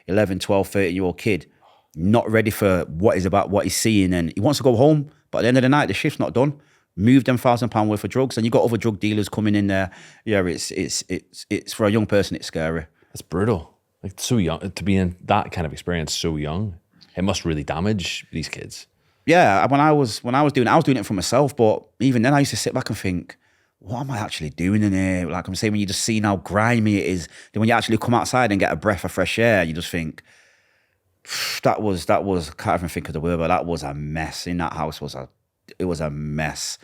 11, 12, 13-year-old kid, not ready for what he's seeing, and he wants to go home. But at the end of the night, the shift's not done. Move them £1,000 worth of drugs, and you got other drug dealers coming in there. Yeah, it's for a young person, it's scary. It's brutal. Like, so young to be in that kind of experience so young. It must really damage these kids. Yeah, when I was doing it for myself, but even then I used to sit back and think, what am I actually doing in here? Like I'm saying, when you just see how grimy it is, then when you actually come outside and get a breath of fresh air, you just think, that was can't even think of the word, but that was a mess. In that house it was a mess.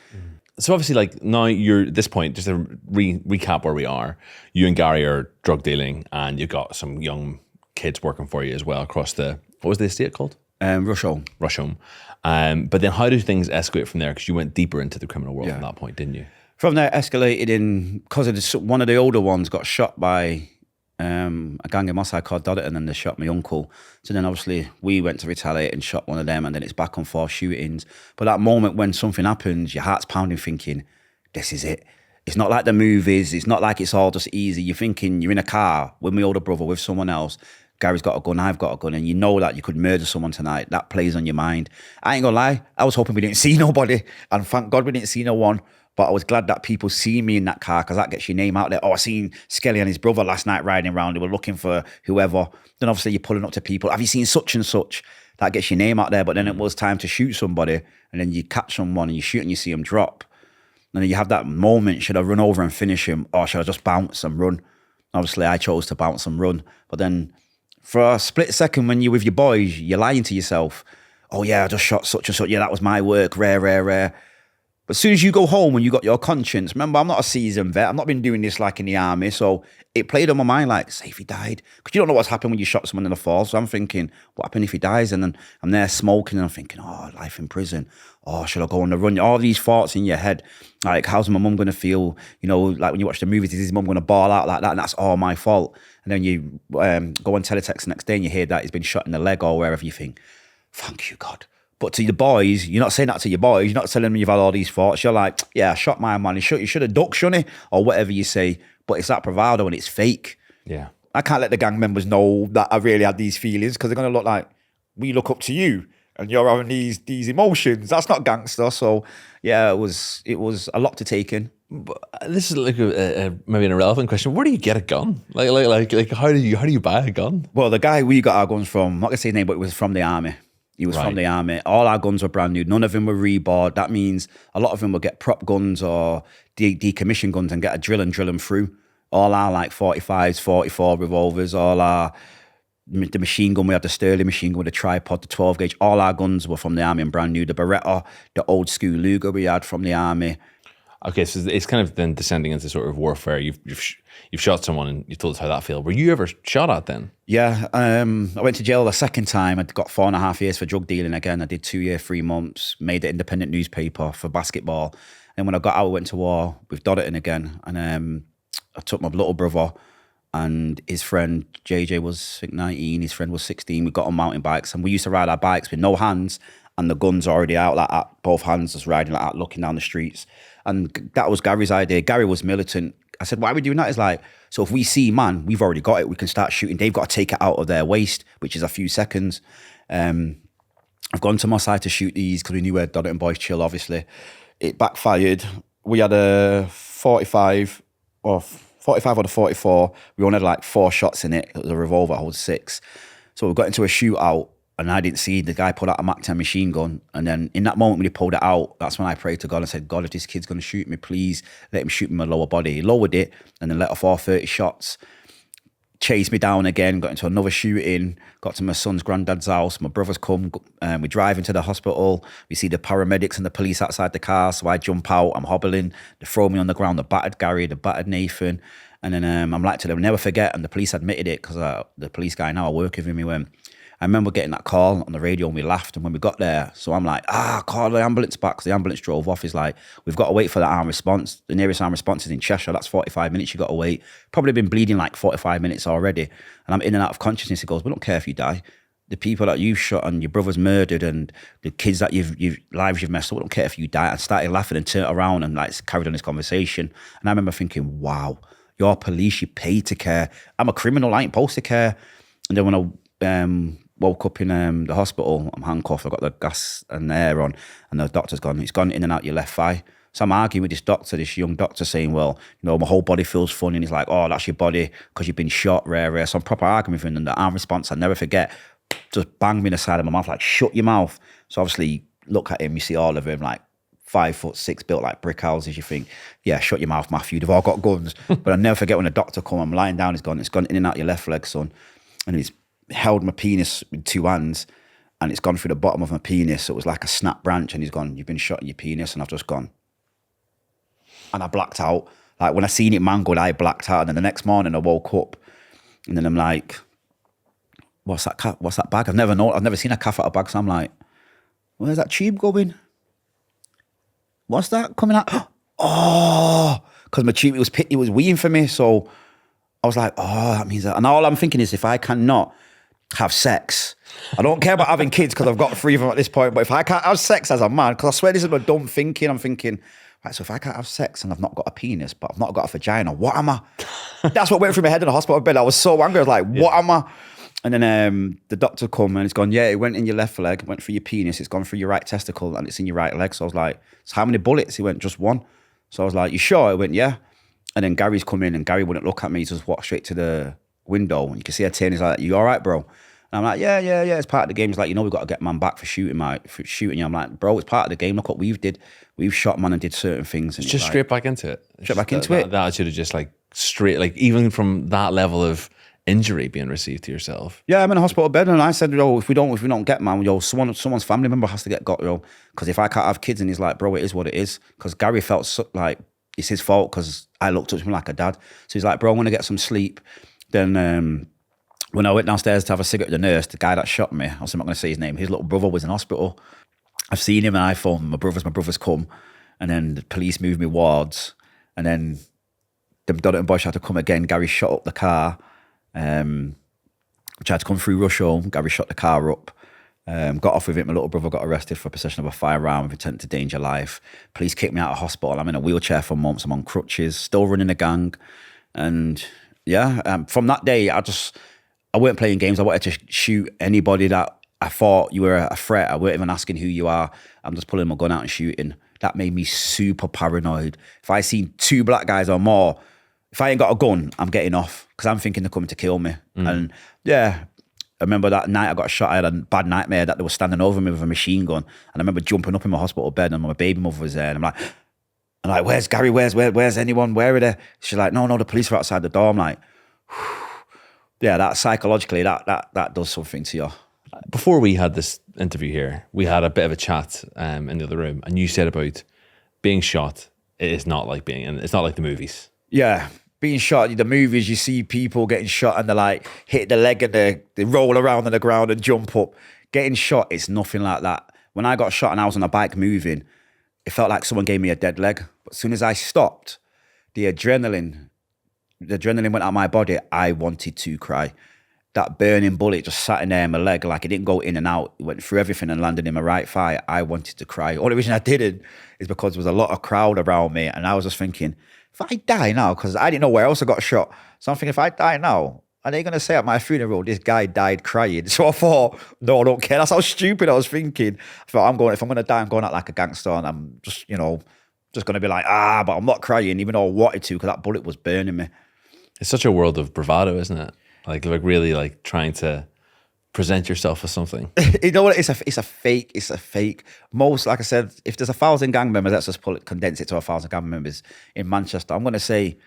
So obviously, like, now you're at this point, just to recap where we are, you and Gary are drug dealing and you've got some young kids working for you as well across what was the estate called? Rusholme. But then how do things escalate from there? Because you went deeper into the criminal world at that point, didn't you? From there, escalated in, because one of the older ones got shot by a gang in Mossad called Dodderton, and they shot my uncle. So then obviously we went to retaliate and shot one of them, and then it's back and forth shootings. But that moment when something happens, your heart's pounding thinking, this is it. It's not like the movies. It's not like it's all just easy. You're thinking you're in a car with my older brother, with someone else. Gary's got a gun, I've got a gun, and you know that you could murder someone tonight. That plays on your mind. I ain't gonna lie, I was hoping we didn't see nobody, and thank God we didn't see no one. But I was glad that people see me in that car, because that gets your name out there. Oh, I seen Skelly and his brother last night riding around. They were looking for whoever. Then obviously you're pulling up to people. Have you seen such and such? That gets your name out there. But then it was time to shoot somebody, and then you catch someone and you shoot and you see them drop. And then you have that moment, should I run over and finish him, or should I just bounce and run? Obviously I chose to bounce and run. But then for a split second when you're with your boys, you're lying to yourself. Oh yeah, I just shot such and such. Yeah, that was my work. Rare. But as soon as you go home and you got your conscience, remember, I'm not a seasoned vet. I've not been doing this like in the army. So it played on my mind like, say if he died. Because you don't know what's happened when you shot someone in the fall. So I'm thinking, what happened if he dies? And then I'm there smoking and I'm thinking, oh, life in prison. Oh, should I go on the run? All these thoughts in your head. Like, how's my mum going to feel? You know, like when you watch the movies, is his mum going to bawl out like that? And that's all my fault. And then you go on teletext the next day and you hear that he's been shot in the leg or wherever, you think, thank you, God. But to the boys, you're not saying that to your boys. You're not telling them you've had all these thoughts. You're like, yeah, I shot my man. You should have ducked, shouldn't he? Or whatever you say. But it's that bravado and it's fake. Yeah. I can't let the gang members know that I really had these feelings because they're going to look like, we look up to you and you're having these emotions. That's not gangster. So, yeah, it was a lot to take in. But this is like maybe an irrelevant question. Where do you get a gun? Like how do you buy a gun? Well, the guy we got our guns from, I'm not going to say his name, but it was from the army. He was from the army. All our guns were brand new. None of them were rebought. That means a lot of them would get prop guns or decommissioned guns and get a drill them through. All our like 45s, 44 revolvers, all our, the machine gun, we had the Sterling machine gun with a tripod, the 12 gauge. All our guns were from the army and brand new. The Beretta, the old school Luger we had from the army. Okay, so it's kind of then descending into sort of warfare. You've shot someone and you told us how that felt. Were you ever shot at then? Yeah, I went to jail the second time. I got 4.5 years for drug dealing again. I did 2 years, 3 months, made the independent newspaper for basketball. And when I got out, I went to war with Dodderton again. And I took my little brother and his friend, JJ was I think 19, his friend was 16. We got on mountain bikes and we used to ride our bikes with no hands and the guns already out like that, both hands just riding like that, looking down the streets. And that was Gary's idea. Gary was militant. I said, why are we doing that? It's like, so if we see man, we've already got it. We can start shooting. They've got to take it out of their waist, which is a few seconds. I've gone to my side to shoot these because we knew where Dodderton boys chill, obviously. It backfired. We had a 45 or the 44. We only had like 4 shots in it. It was a revolver, I holds 6. So we got into a shootout. And I didn't see the guy pull out a Mac 10 machine gun. And then in that moment when he pulled it out, that's when I prayed to God and said, God, if this kid's going to shoot me, please let him shoot me in my lower body. He lowered it and then let off all 30 shots. Chased me down again, got into another shooting, got to my son's granddad's house. My brother's come, we drive into the hospital. We see the paramedics and the police outside the car. So I jump out, I'm hobbling. They throw me on the ground, they battered Gary, they battered Nathan. And then I'm like to them, never forget. And the police admitted it because the police guy now I work with him, he went, I remember getting that call on the radio and we laughed. And when we got there, so I'm like, call the ambulance back. So the ambulance drove off. He's like, we've got to wait for that arm response. The nearest arm response is in Cheshire. That's 45 minutes. You got to wait. Probably been bleeding like 45 minutes already. And I'm in and out of consciousness. He goes, we don't care if you die. The people that you've shot and your brother's murdered and the kids that lives you've messed up, we don't care if you die. I started laughing and turned around and like carried on this conversation. And I remember thinking, wow, you're police, you pay to care. I'm a criminal, I ain't supposed to care. And then when I woke up in the hospital, I'm handcuffed, I've got the gas and air on, and the doctor's gone, it's gone in and out your left thigh. So I'm arguing with this doctor, this young doctor, saying, well, you know, my whole body feels funny. And he's like, oh, that's your body because you've been shot, rare. So I'm proper arguing with him, and the arm response, I'll never forget, just banged me in the side of my mouth, like, shut your mouth. So obviously, look at him, you see all of him, like 5'6", built like brick houses. You think, yeah, shut your mouth, Matthew, they've all got guns. But I'll never forget when the doctor come, I'm lying down, it's gone in and out your left leg, son. And he's held my penis with 2 hands and it's gone through the bottom of my penis. So it was like a snap branch and he's gone, you've been shot in your penis. And I've just gone. And I blacked out. Like when I seen it mangled, I blacked out. And then the next morning I woke up and then I'm like, what's that bag? I've never seen a calf out of bag. So I'm like, where's that tube going? What's that coming out? Oh, because my tube, it was weeing for me. So I was like, oh, that means that. And all I'm thinking is if I cannot have sex, I don't care about having kids because I've got 3 of them at this point, but if I can't have sex as a man, because I swear this is my dumb thinking, I'm thinking, right, so if I can't have sex and I've not got a penis, but I've not got a vagina, what am I? That's what went through my head in the hospital bed. I was so angry. I was like, what am I? And then the doctor come and it's gone, yeah, it went in your left leg, went through your penis, it's gone through your right testicle and it's in your right leg. So I was like, so how many bullets? He went, just 1. So I was like, you sure? He went, yeah. And then Gary's come in and Gary wouldn't look at me. He just walked straight to the window and you can see her turn. He's like, you all right, bro? And I'm like, yeah, it's part of the game. He's like, you know, we've got to get man back for shooting you. I'm like, bro, it's part of the game. Look what we've did. We've shot man and did certain things. And it's just straight back into it. Straight back into it. That should have just like straight, like even from that level of injury being received to yourself. Yeah, I'm in a hospital bed, and I said, yo, if we don't get, man, yo, someone's family member has to get got, yo, because if I can't have kids, and he's like, bro, it is what it is, because Gary felt like it's his fault because I looked up to him like a dad. So he's like, bro, I'm gonna get some sleep. Then when I went downstairs to have a cigarette with the nurse, the guy that shot me, I'm not gonna say his name, his little brother was in hospital. I've seen him, and I phoned my brother's come, and then the police moved me wards, and then the Donington boys had to come again. Gary shot up the car. Tried to come through rush home. Gary shot the car up. Got off with it. My little brother got arrested for possession of a firearm with intent to danger life. Police kicked me out of hospital. I'm in a wheelchair for months. I'm on crutches, still running a gang. And yeah, from that day, I weren't playing games. I wanted to shoot anybody that I thought you were a threat. I weren't even asking who you are. I'm just pulling my gun out and shooting. That made me super paranoid. If I seen 2 black guys or more, if I ain't got a gun, I'm getting off because I'm thinking they're coming to kill me. And yeah, I remember that night I got shot. I had a bad nightmare that they were standing over me with a machine gun. And I remember jumping up in my hospital bed, and my baby mother was there. And I'm like, where's Gary? Where's anyone? Where are they? She's like, no, the police are outside the door. I'm like, yeah, that psychologically, that does something to you. Before we had this interview here, we had a bit of a chat in the other room, and you said about being shot, it's not like the movies. Yeah, being shot, the movies, you see people getting shot and they like hit the leg and they roll around on the ground and jump up. Getting shot, it's nothing like that. When I got shot and I was on a bike moving, it felt like someone gave me a dead leg. But as soon as I stopped, the adrenaline went out of my body. I wanted to cry. That burning bullet just sat in there in my leg, like it didn't go in and out. It went through everything and landed in my right thigh. I wanted to cry. Only reason I didn't is because there was a lot of crowd around me, and I was just thinking, if I die now, because I didn't know where else I got shot. So I'm thinking, if I die now, are they going to say at my funeral, this guy died crying? So I thought, no, I don't care. That's how stupid I was thinking. I thought, if I'm going to die, I'm going out like a gangster, and I'm just, just going to be like, but I'm not crying, even though I wanted to, because that bullet was burning me. It's such a world of bravado, isn't it? Like really like trying to present yourself as something. You know what? It's a fake. Most, like I said, if there's 1,000 gang members, let's just condense it to 1,000 gang members in Manchester. I'm going to say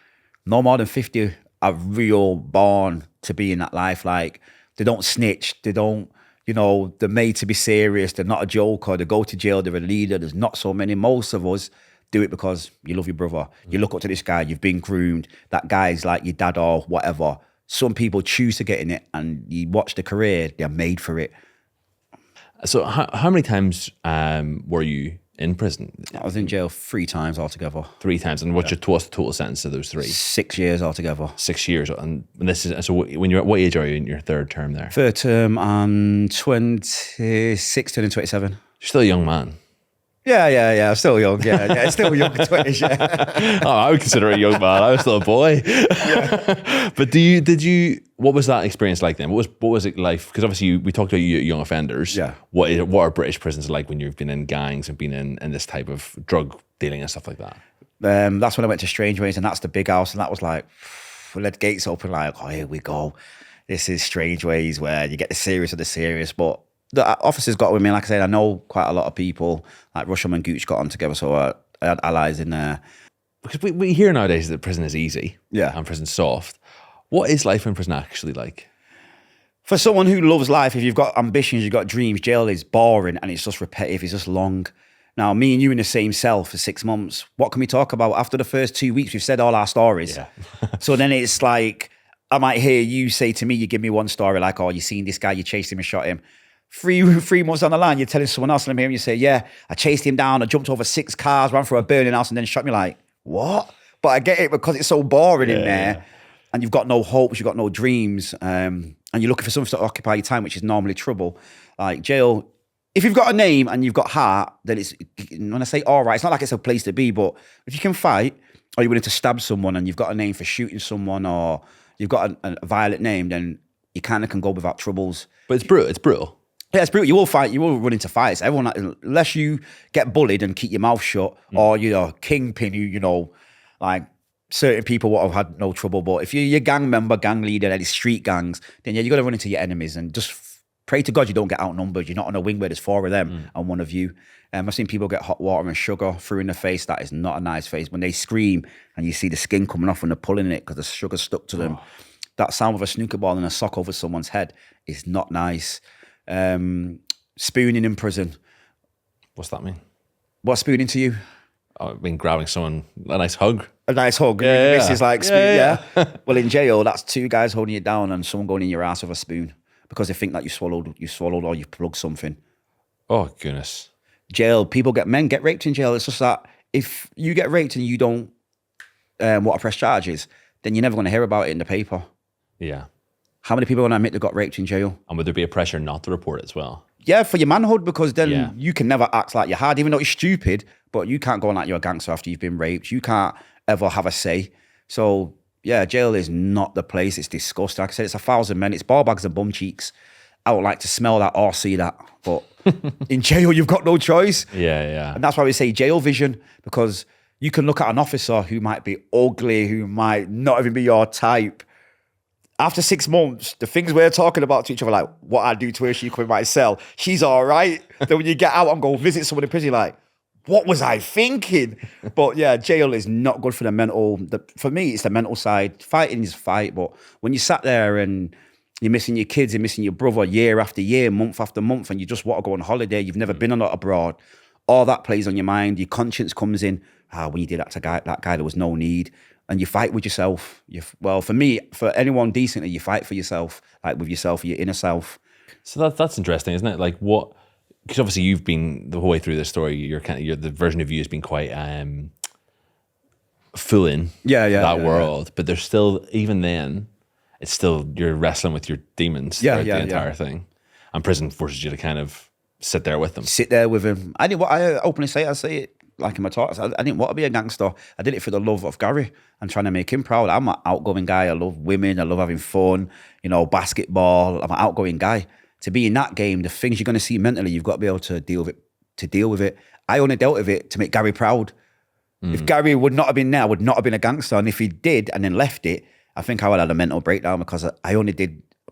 no more than 50 are real, born to be in that life. Like, they don't snitch. They don't, they're made to be serious. They're not a joker. They go to jail. They're a leader. There's not so many. Most of us do it because you love your brother. You look up to this guy. You've been groomed. That guy's like your dad or whatever. Some people choose to get in it, and you watch the career, they're made for it. So how many times were you in prison? I was in jail 3 times altogether. 3 times. And what's the total sentence of those 3? 6 years altogether. 6 years. And this is, so what age are you in your 3rd term there? 3rd term, I'm 26, turning 27. You're still a young man. Yeah, still young. Yeah, still young, 20s, yeah. Oh, I would consider it a young man. I was still a boy. Yeah. But what was that experience like then? What was it like? Because obviously we talked about young offenders. Yeah. What are British prisons like when you've been in gangs and been in this type of drug dealing and stuff like that? That's when I went to Strangeways, and that's the big house, and that was like, we let gates open, like, oh, here we go. This is Strangeways, where you get the serious of the serious, but the officers got with me. Like I said, I know quite a lot of people. Like Rusham and Gooch got on together, so I had allies in there. Because we hear nowadays that prison is easy, yeah, and prison's soft. What is life in prison actually like? For someone who loves life, if you've got ambitions, you've got dreams, jail is boring and it's just repetitive. It's just long. Now, me and you in the same cell for 6 months. What can we talk about? After the first 2 weeks, we've said all our stories. Yeah. So then it's like, I might hear you say to me, you give me one story like, oh, you seen this guy, you chased him and shot him. Three months down the line, you're telling someone else, and I'm hearing you say, yeah, I chased him down, I jumped over 6 cars, ran through a burning house, and then shot me. Like, what? But I get it because it's so boring in there, and you've got no hopes, you've got no dreams, and you're looking for something to occupy your time, which is normally trouble. Like jail, if you've got a name and you've got heart, then it's, when I say all right, it's not like it's a place to be, but if you can fight, or you're willing to stab someone, and you've got a name for shooting someone, or you've got a violent name, then you kind of can go without troubles. But it's brutal. It's brutal. Yeah, it's brutal. You will fight. You will run into fights. Everyone, unless you get bullied and keep your mouth shut, or you're a kingpin, like certain people would have had no trouble. But if you're a gang member, gang leader, any street gangs, then yeah, you got to run into your enemies and just pray to God you don't get outnumbered. You're not on a wing where there's 4 of them and 1 of you. I've seen people get hot water and sugar through in the face. That is not a nice face. When they scream and you see the skin coming off when they're pulling it because the sugar's stuck to them. that sound of a snooker ball and a sock over someone's head is not nice. Spooning in prison. What's that mean? What's spooning to you? I mean, grabbing someone, a nice hug. A nice hug. Yeah, This is like spoon, yeah. Well, in jail, that's two guys holding you down and someone going in your ass with a spoon because they think that you swallowed or you plugged something. Oh, goodness. Jail, men get raped in jail. It's just that if you get raped and you don't want to press charges, then you're never going to hear about it in the paper. Yeah. How many people are going to admit they got raped in jail? And would there be a pressure not to report it as well? Yeah, for your manhood, because then Yeah. you can never act like you're hard, even though it's stupid, but you can't go on like you're a gangster after you've been raped. You can't ever have a say. So, yeah, jail is not the place. It's disgusting. Like I said, it's 1,000 men. It's ball bags and bum cheeks. I don't like to smell that or see that. But in jail, you've got no choice. Yeah. And that's why we say jail vision, because you can look at an officer who might be ugly, who might not even be your type. After 6 months, the things we're talking about to each other, like what I do to her, she come in my cell, she's all right. Then when you get out and go visit someone in prison, you're like, what was I thinking? But yeah, jail is not good for the mental. For me, it's the mental side. Fighting is fight, but when you sat there and you're missing your kids, you're missing your brother year after year, month after month, and you just want to go on holiday, you've never been a lot abroad, all that plays on your mind. Your conscience comes in. When you did that to that guy, there was no need. And you fight with yourself. Well, for me, for anyone decently, you fight for yourself, like with yourself, your inner self. So that's interesting, isn't it? Like what? Because obviously you've been the whole way through this story. The version of you has been quite full in that world. But there's still, even then, it's still you're wrestling with your demons throughout the entire thing. And prison forces you to kind of sit there with them. Sit there with him. I openly say it. Like in my talks, I didn't want to be a gangster. I did it for the love of Gary and trying to make him proud. I'm an outgoing guy. I love women. I love having fun. Basketball. I'm an outgoing guy. To be in that game, the things you're going to see mentally, you've got to be able to deal with it. I only dealt with it to make Gary proud. If Gary would not have been there, I would not have been a gangster. And if he did and then left it, I think I would have had a mental breakdown because I only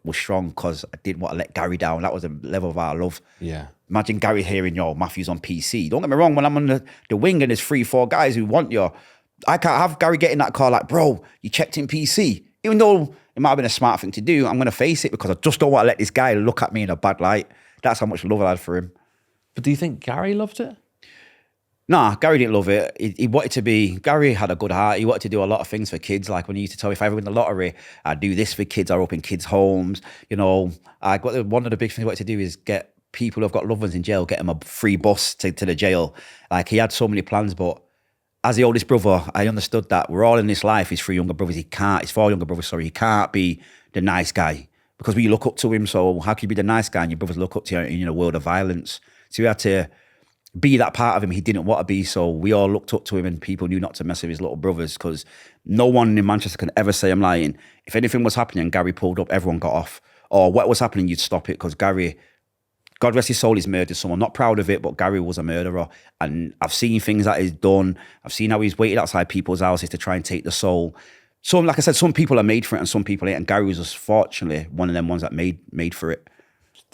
was strong because I didn't want to let Gary down. That was a level of our love. Yeah. Imagine Gary hearing, Matthew's on PC. Don't get me wrong, when I'm on the wing and there's 3-4 guys who want you, I can't have Gary get in that car like, bro, you checked in PC. Even though it might have been a smart thing to do, I'm going to face it because I just don't want to let this guy look at me in a bad light. That's how much love I had for him. But do you think Gary loved it? Nah, Gary didn't love it. He wanted to be, Gary had a good heart. He wanted to do a lot of things for kids. Like when he used to tell me, if I ever win the lottery, I'd do this for kids. I'd open kids' homes. One of the big things he wanted to do is get people who've got loved ones in jail, get them a free bus to the jail. Like he had so many plans, but as the oldest brother, I understood that we're all in this life. His 4 younger brothers, he can't be the nice guy because we look up to him. So how can you be the nice guy and your brothers look up to you in a world of violence? So we had to be that part of him he didn't want to be. So we all looked up to him and people knew not to mess with his little brothers because no one in Manchester can ever say I'm lying. If anything was happening and Gary pulled up, everyone got off. Or what was happening, you'd stop it because Gary, God rest his soul, he's murdered someone. Not proud of it, but Gary was a murderer. And I've seen things that he's done. I've seen how he's waited outside people's houses to try and take the soul. So, like I said, some people are made for it and some people ain't. And Gary was just fortunately one of them ones that made for it.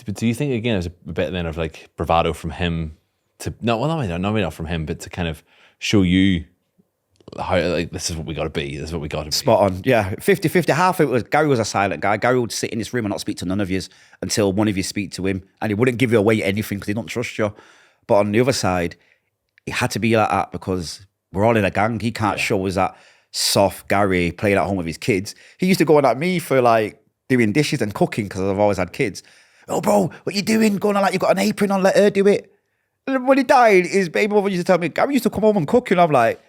But do you think, again, there's a bit then of like bravado from him to, not from him, but to kind of show you how, like, this is what we got to be. This is what we got to be. Spot on. Yeah. 50-50. Half of it was, Gary was a silent guy. Gary would sit in this room and not speak to none of you until one of you speak to him. And he wouldn't give you away anything because he don't trust you. But on the other side, he had to be like that because we're all in a gang. He can't show us that soft Gary playing at home with his kids. He used to go on at me for like doing dishes and cooking because I've always had kids. Oh, bro, what you doing? Going on like you've got an apron on, let her do it. And when he died, his baby mother used to tell me, Gary used to come home and cook. And I'm like,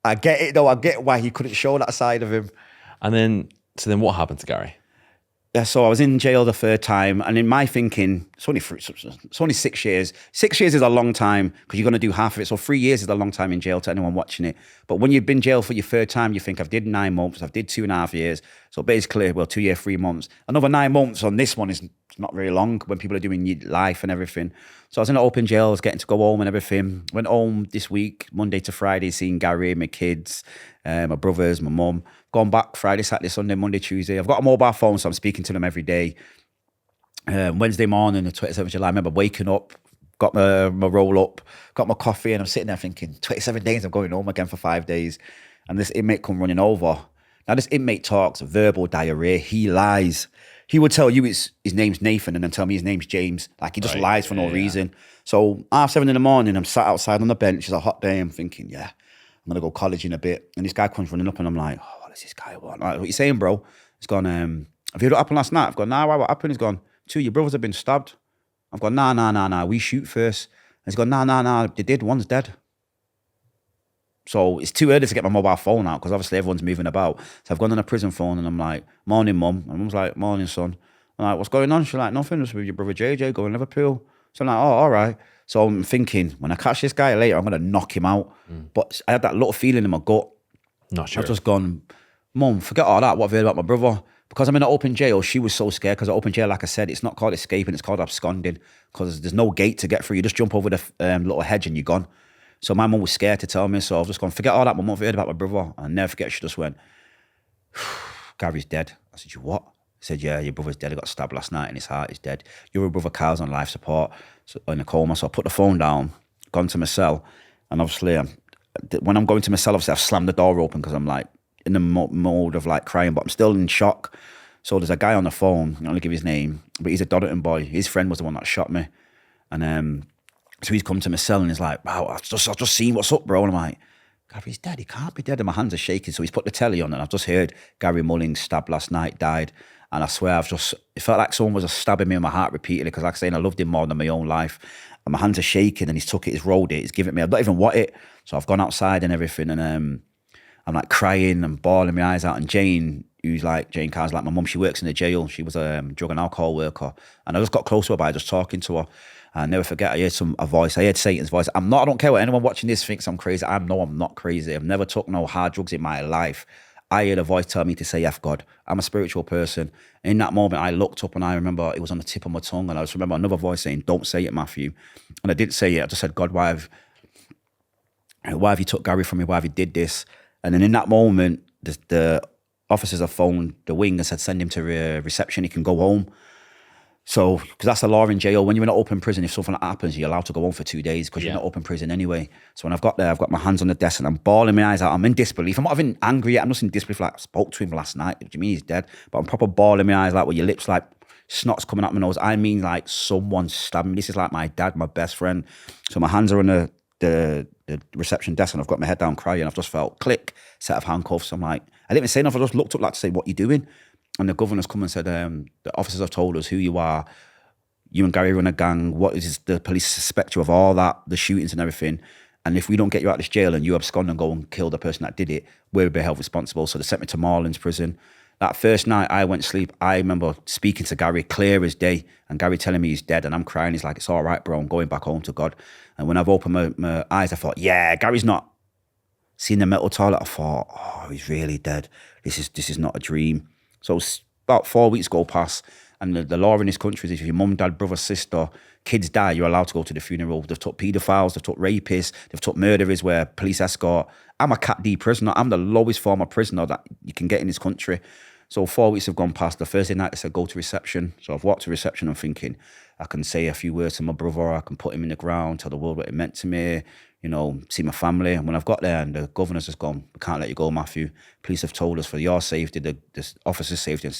I get it though. I get why he couldn't show that side of him. And then what happened to Gary? Yeah, so I was in jail the third time, and in my thinking, it's only 6 years. 6 years is a long time because you're going to do half of it. So 3 years is a long time in jail to anyone watching it. But when you've been in jail for your third time, you think, I've did 9 months, I've did 2.5 years. So basically, 2 years, 3 months. Another 9 months on this one is not very long when people are doing life and everything. So I was in an open jail, I was getting to go home and everything. Went home this week, Monday to Friday, seeing Gary, my kids, my brothers, my mum. Gone back Friday, Saturday, Sunday, Monday, Tuesday. I've got a mobile phone, so I'm speaking to them every day. Wednesday morning, the 27th of July, I remember waking up, got my roll up, got my coffee, and I'm sitting there thinking, 27 days, I'm going home again for 5 days. And this inmate come running over. Now this inmate talks verbal diarrhea. He lies. He would tell you his name's Nathan and then tell me his name's James. Like he just lies for no reason. So 7:30 in the morning, I'm sat outside on the bench. It's a hot day. I'm thinking, yeah, I'm going to go college in a bit. And this guy comes running up and I'm like, oh, what does this guy want? Like, what you saying, bro? He's gone, have you heard what happened last night? I've gone, nah, what happened? He's gone, 2 of your brothers have been stabbed. I've gone, nah, we shoot first. And he's gone, nah, they did, one's dead. So it's too early to get my mobile phone out because obviously everyone's moving about. So I've gone on a prison phone and I'm like, morning, mum. And mum's like, morning, son. I'm like, what's going on? She's like, nothing, just with your brother JJ going to Liverpool. So I'm like, oh, all right. So I'm thinking, when I catch this guy later, I'm going to knock him out. But I had that little feeling in my gut. Not sure. I've just gone, mum, forget all that. What have you heard about my brother? Because I'm in an open jail, she was so scared because open jail, like I said, it's not called escaping, it's called absconding because there's no gate to get through. You just jump over the little hedge and you're gone. So my mum was scared to tell me, so I've just gone, forget all that, mum, what have you heard about my brother? And I never forget, she just went, Gary's dead. I said, you what? I said, yeah, your brother's dead. He got stabbed last night and his heart is dead. Your brother Kyle's on life support, so, in a coma. So I put the phone down, gone to my cell. And obviously, when I'm going to my cell, obviously I've slammed the door open because I'm like in the mode of like crying, but I'm still in shock. So there's a guy on the phone, I'm not gonna give his name, but he's a Dodderton boy. His friend was the one that shot me. And so he's come to my cell and he's like, wow, I've just seen what's up, bro. And I'm like, Gary's dead, he can't be dead. And my hands are shaking. So he's put the telly on and I've just heard Gary Mullings stabbed last night, died. And I swear it felt like someone was just stabbing me in my heart repeatedly because like I saying, I loved him more than my own life. And my hands are shaking and he's took it, he's rolled it, he's given it me. I don't even want it. So I've gone outside and everything and I'm like crying and bawling my eyes out. And Jane Carr's like my mum, she works in the jail. She was a drug and alcohol worker. And I just got close to her by just talking to her. I never forget, I heard a voice. I heard Satan's voice. I don't care what anyone watching this thinks I'm crazy. I know I'm not crazy. I've never took no hard drugs in my life. I heard a voice tell me to say F God. I'm a spiritual person. In that moment, I looked up and I remember it was on the tip of my tongue. And I just remember another voice saying, don't say it, Matthew. And I didn't say it. I just said, God, why have you took Gary from me? Why have you did this? And then in that moment, the officers have phoned the wing and said, send him to reception. He can go home. So, because that's the law in jail. When you're in an open prison, if something like that happens, you're allowed to go home for 2 days because you're in an open prison anyway. So when I've got there, I've got my hands on the desk and I'm bawling my eyes out. I'm in disbelief. I'm not even angry yet. I'm just in disbelief. Like, I spoke to him last night. Do you mean he's dead? But I'm proper bawling my eyes out with your lips like snot's coming out my nose. I mean like someone stabbed me. This is like my dad, my best friend. So my hands are on the reception desk and I've got my head down crying. I've just felt click, set of handcuffs. I'm like, I didn't even say enough. I just looked up like to say, what you doing? And the governor's come and said, the officers have told us who you are. You and Gary run a gang. What is the police suspect you of all that, the shootings and everything? And if we don't get you out of this jail and you abscond and go and kill the person that did it, we'll be held responsible. So they sent me to Marlin's prison. That first night I went to sleep, I remember speaking to Gary clear as day and Gary telling me he's dead and I'm crying. He's like, it's all right, bro. I'm going back home to God. And when I've opened my eyes, I thought, yeah, Gary's not. Seeing the metal toilet, I thought, oh, he's really dead. This is not a dream. So about 4 weeks go past and the law in this country is if your mum, dad, brother, sister, kids die, you're allowed to go to the funeral. They've took paedophiles, they've took rapists, they've took murderers where police escort. I'm a Cat D prisoner. I'm the lowest form of prisoner that you can get in this country. So 4 weeks have gone past. The Thursday night they said go to reception. So I've walked to reception. I'm thinking I can say a few words to my brother. I can put him in the ground, tell the world what it meant to me. You know, see my family. And when I've got there and the governor's just gone, we can't let you go, Matthew. Police have told us for your safety, the officer's safety,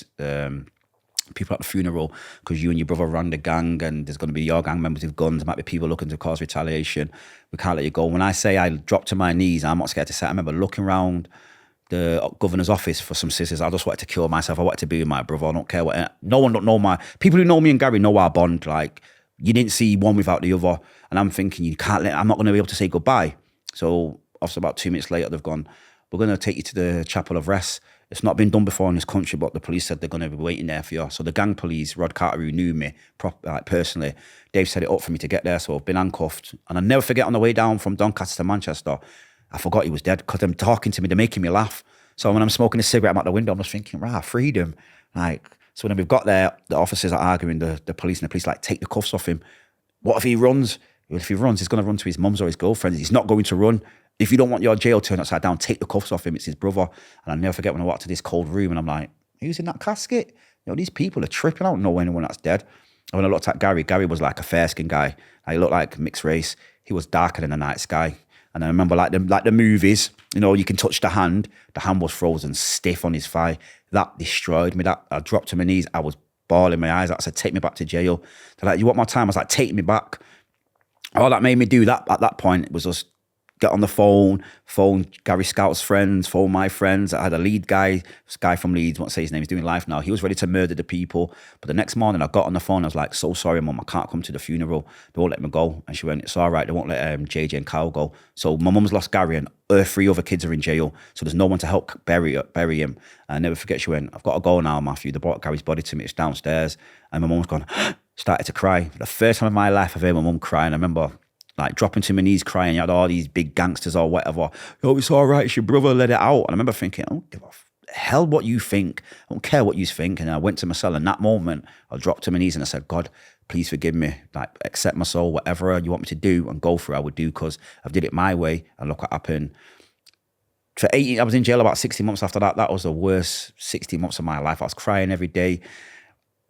people at the funeral, because you and your brother ran the gang and there's going to be your gang members with guns. There might be people looking to cause retaliation. We can't let you go. When I say I dropped to my knees, I'm not scared to say. I remember looking around the governor's office for some scissors. I just wanted to kill myself. I wanted to be with my brother. I don't care what. No one don't know my... People who know me and Gary know our bond. Like, you didn't see one without the other. And I'm thinking, I'm not going to be able to say goodbye. So, after about 2 minutes later, they've gone, we're going to take you to the Chapel of Rest. It's not been done before in this country, but the police said they're going to be waiting there for you. So the gang police, Rod Carter, who knew me personally, Dave set it up for me to get there. So I've been handcuffed. And I'll never forget on the way down from Doncaster to Manchester, I forgot he was dead because they're talking to me, they're making me laugh. So when I'm smoking a cigarette, I'm out the window, I'm just thinking, freedom. So when we've got there, the officers are arguing, the police, and the police take the cuffs off him. What if he runs? If he runs, he's going to run to his mum's or his girlfriend. He's not going to run. If you don't want your jail turned upside down, take the cuffs off him. It's his brother. And I'll never forget when I walked to this cold room and I'm like, who's in that casket? These people are tripping. I don't know anyone that's dead. And when I looked at Gary was like a fair-skinned guy. He looked like mixed race. He was darker than the night sky. And I remember like the movies, you know, you can touch the hand was frozen stiff on his thigh. That destroyed me. I dropped to my knees. I was bawling my eyes out. I said, take me back to jail. They're like, you want more time? I was like, take me back. All that made me do that at that point was just get on the phone Gary Scout's friends, phone my friends. I had a lead guy, this guy from Leeds, I won't say his name, he's doing life now. He was ready to murder the people. But the next morning I got on the phone, I was like, so sorry, Mum, I can't come to the funeral. They won't let me go. And she went, it's all right, they won't let JJ and Kyle go. So my mum's lost Gary and her 3 other kids are in jail. So there's no one to help bury him. And I never forget, she went, I've got to go now, Matthew. They brought Gary's body to me, it's downstairs. And my mum's gone, started to cry. For the first time in my life I've heard my mum cry. And I remember like dropping to my knees crying. You had all these big gangsters or whatever. Oh, it's all right, it's your brother, let it out. And I remember thinking, I don't give a hell what you think. I don't care what you think. And I went to my cell. In that moment, I dropped to my knees and I said, God, please forgive me. Like, accept my soul, whatever you want me to do and go through, I would do, because I've did it my way. And look what happened. For 18, I was in jail about 60 months after that. That was the worst 60 months of my life. I was crying every day.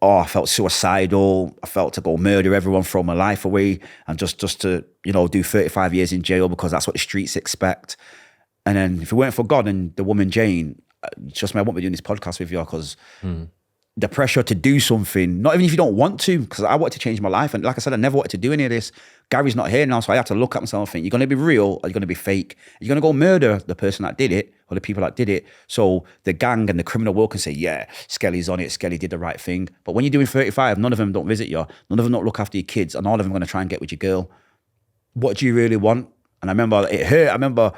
Oh, I felt suicidal. I felt to go murder everyone, throw my life away, and just to, you know, do 35 years in jail because that's what the streets expect. And then if it weren't for God and the woman Jane, just me, I won't be doing this podcast with you because the pressure to do something, not even if you don't want to, because I wanted to change my life. And like I said, I never wanted to do any of this. Gary's not here now, so I have to look at myself and think, you're going to be real or you're going to be fake? You're going to go murder the person that did it or the people that did it. So the gang and the criminal world can say, yeah, Skelly's on it, Skelly did the right thing. But when you're doing 35, none of them don't visit you, none of them don't look after your kids, and all of them are going to try and get with your girl. What do you really want? And I remember it hurt. I remember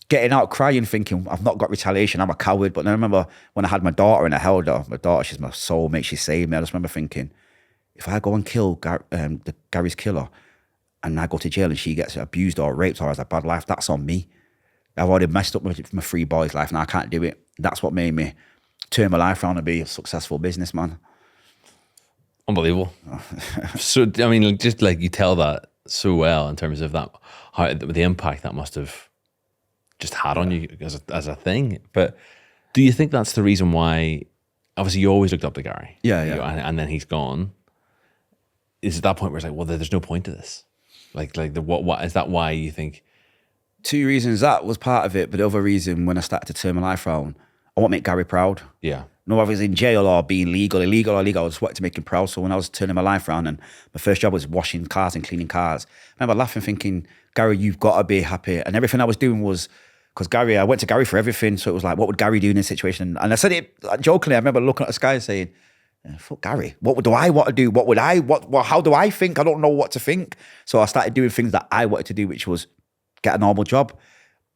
getting out crying thinking, I've not got retaliation, I'm a coward. But then I remember when I had my daughter and I held her, my daughter, she's my soulmate, she saved me. I just remember thinking, if I go and kill Gary's killer and I go to jail and she gets abused or raped or has a bad life, that's on me. I've already messed up my 3 boys' life and I can't do it. That's what made me turn my life around and be a successful businessman. Unbelievable. So, I mean, just like you tell that so well in terms of that, how the impact that must have just had on you as a thing. But do you think that's the reason why, obviously you always looked up to Gary. Yeah. You know, and then he's gone. Is it that point where it's like, well, there's no point to this? What is that why you think? 2 reasons. That was part of it, but the other reason, when I started to turn my life around, I want to make Gary proud. Yeah. No, I was in jail or being illegal, I just wanted to make him proud. So when I was turning my life around and my first job was washing cars and cleaning cars, I remember laughing, thinking, Gary, you've got to be happy. And everything I was doing was, because Gary, I went to Gary for everything. So it was like, what would Gary do in this situation? And I said it jokingly. I remember looking at the sky and saying, fuck Gary, what do I want to do? How do I think? I don't know what to think. So I started doing things that I wanted to do, which was get a normal job,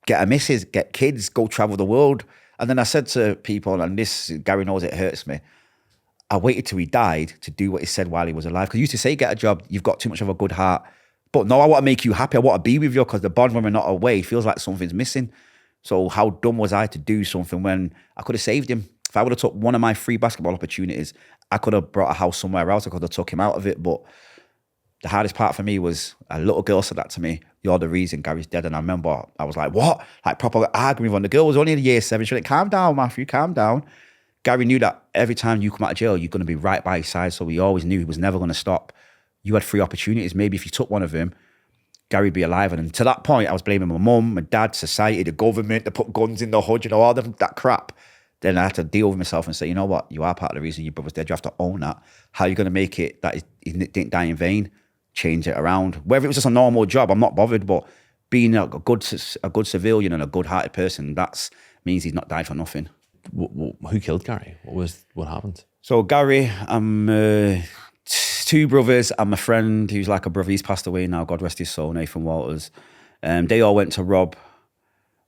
get a missus, get kids, go travel the world. And then I said to people, and this, Gary knows it hurts me, I waited till he died to do what he said while he was alive. Because he used to say, get a job, you've got too much of a good heart. But no, I want to make you happy. I want to be with you, because the bond when we're not away feels like something's missing. So how dumb was I to do something when I could have saved him? If I would have took one of my free basketball opportunities, I could have brought a house somewhere else. I could have took him out of it. But the hardest part for me was a little girl said that to me, you're the reason Gary's dead. And I remember I was like, what? Like proper arguing with her. The girl was only in year 7. She went, calm down, Matthew, calm down. Gary knew that every time you come out of jail, you're going to be right by his side. So we always knew he was never going to stop. You had 3 opportunities. Maybe if you took one of them, Gary'd be alive. And to that point, I was blaming my mum, my dad, society, the government, they put guns in the hood, you know, all that crap. Then I had to deal with myself and say, you know what? You are part of the reason your brother's dead. You have to own that. How are you going to make it that he didn't die in vain? Change it around. Whether it was just a normal job, I'm not bothered, but being a good civilian and a good-hearted person, that means he's not died for nothing. Who killed Gary? What happened? So Gary, I'm 2 brothers and my friend who's like a brother. He's passed away now, God rest his soul, Nathan Walters. They all went to rob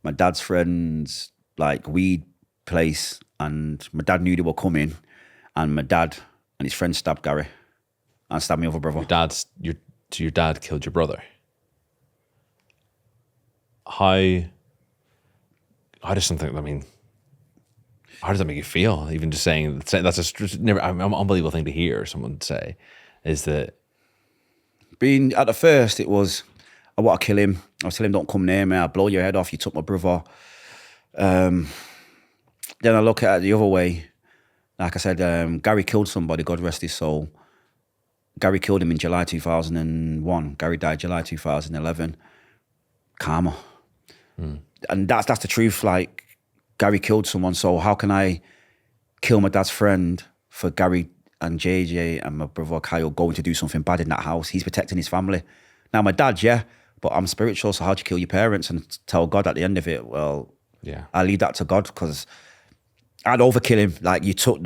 my dad's friend's like weed place, and my dad knew they were coming, and my dad and his friend stabbed Gary and stabbed my other brother. Your dad killed your brother. How does something? I mean, how does that make you feel? Even just saying that's an unbelievable thing to hear someone say. Is that being at the first? It was, I want to kill him. I was telling him, don't come near me. I'll blow your head off. You took my brother. Then I look at it the other way. Like I said, Gary killed somebody, God rest his soul. Gary killed him in July 2001. Gary died July 2011. Karma. And that's the truth. Like, Gary killed someone, so how can I kill my dad's friend for Gary and JJ and my brother Kyle going to do something bad in that house? He's protecting his family. Now, my dad, yeah, but I'm spiritual, so how'd you kill your parents and tell God at the end of it? Well, Yeah. I leave that to God, because I'd overkill him. Like, you took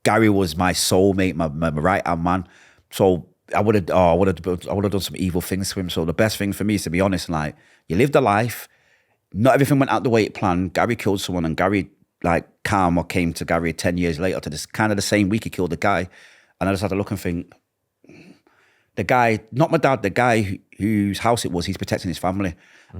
Gary was my soulmate, my right hand man. So I would have done some evil things to him. So the best thing for me is to be honest. Like, you lived a life, not everything went out the way it planned. Gary killed someone, and Gary, like, karma came to Gary 10 years later, to this kind of the same week he killed the guy. And I just had to look and think, the guy, not my dad, the guy whose house it was, he's protecting his family.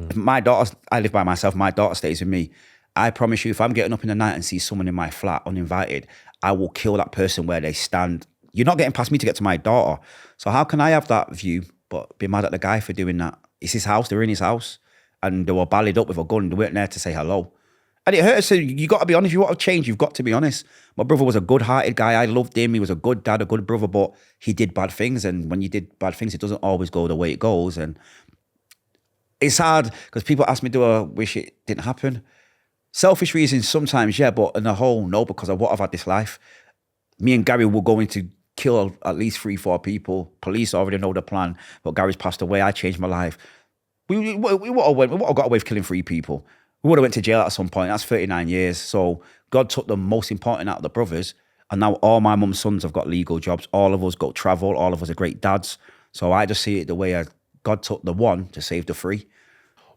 If my daughter, I live by myself, my daughter stays with me. I promise you, if I'm getting up in the night and see someone in my flat uninvited, I will kill that person where they stand. You're not getting past me to get to my daughter. So how can I have that view but be mad at the guy for doing that? It's his house, they're in his house, and they were ballied up with a gun. They weren't there to say hello. And it hurts. So you got to be honest. If you want to change, you've got to be honest. My brother was a good-hearted guy. I loved him. He was a good dad, a good brother, but he did bad things. And when you did bad things, it doesn't always go the way it goes. And it's hard because people ask me, do I wish it didn't happen? Selfish reasons sometimes, yeah, but in the whole, no, because of what I've had this life. Me and Gary were going to kill at least 3-4 people. Police already know the plan, but Gary's passed away. I changed my life. We would have got away with killing 3 people. We would have went to jail at some point. That's 39 years. So God took the most important out of the brothers, and now all my mum's sons have got legal jobs. All of us go travel. All of us are great dads. So I just see it the way God took the one to save the 3.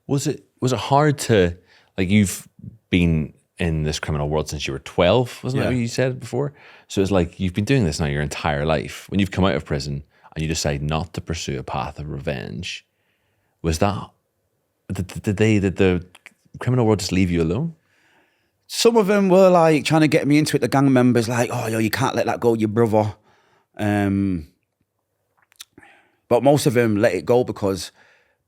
Was it hard to, like, you've been in this criminal world since you were 12, wasn't that what you said before? So it's like you've been doing this now your entire life. When you've come out of prison and you decide not to pursue a path of revenge, was that, did the criminal world just leave you alone? Some of them were like trying to get me into it. The gang members, like, oh, yo, you can't let that go, your brother. But most of them let it go because,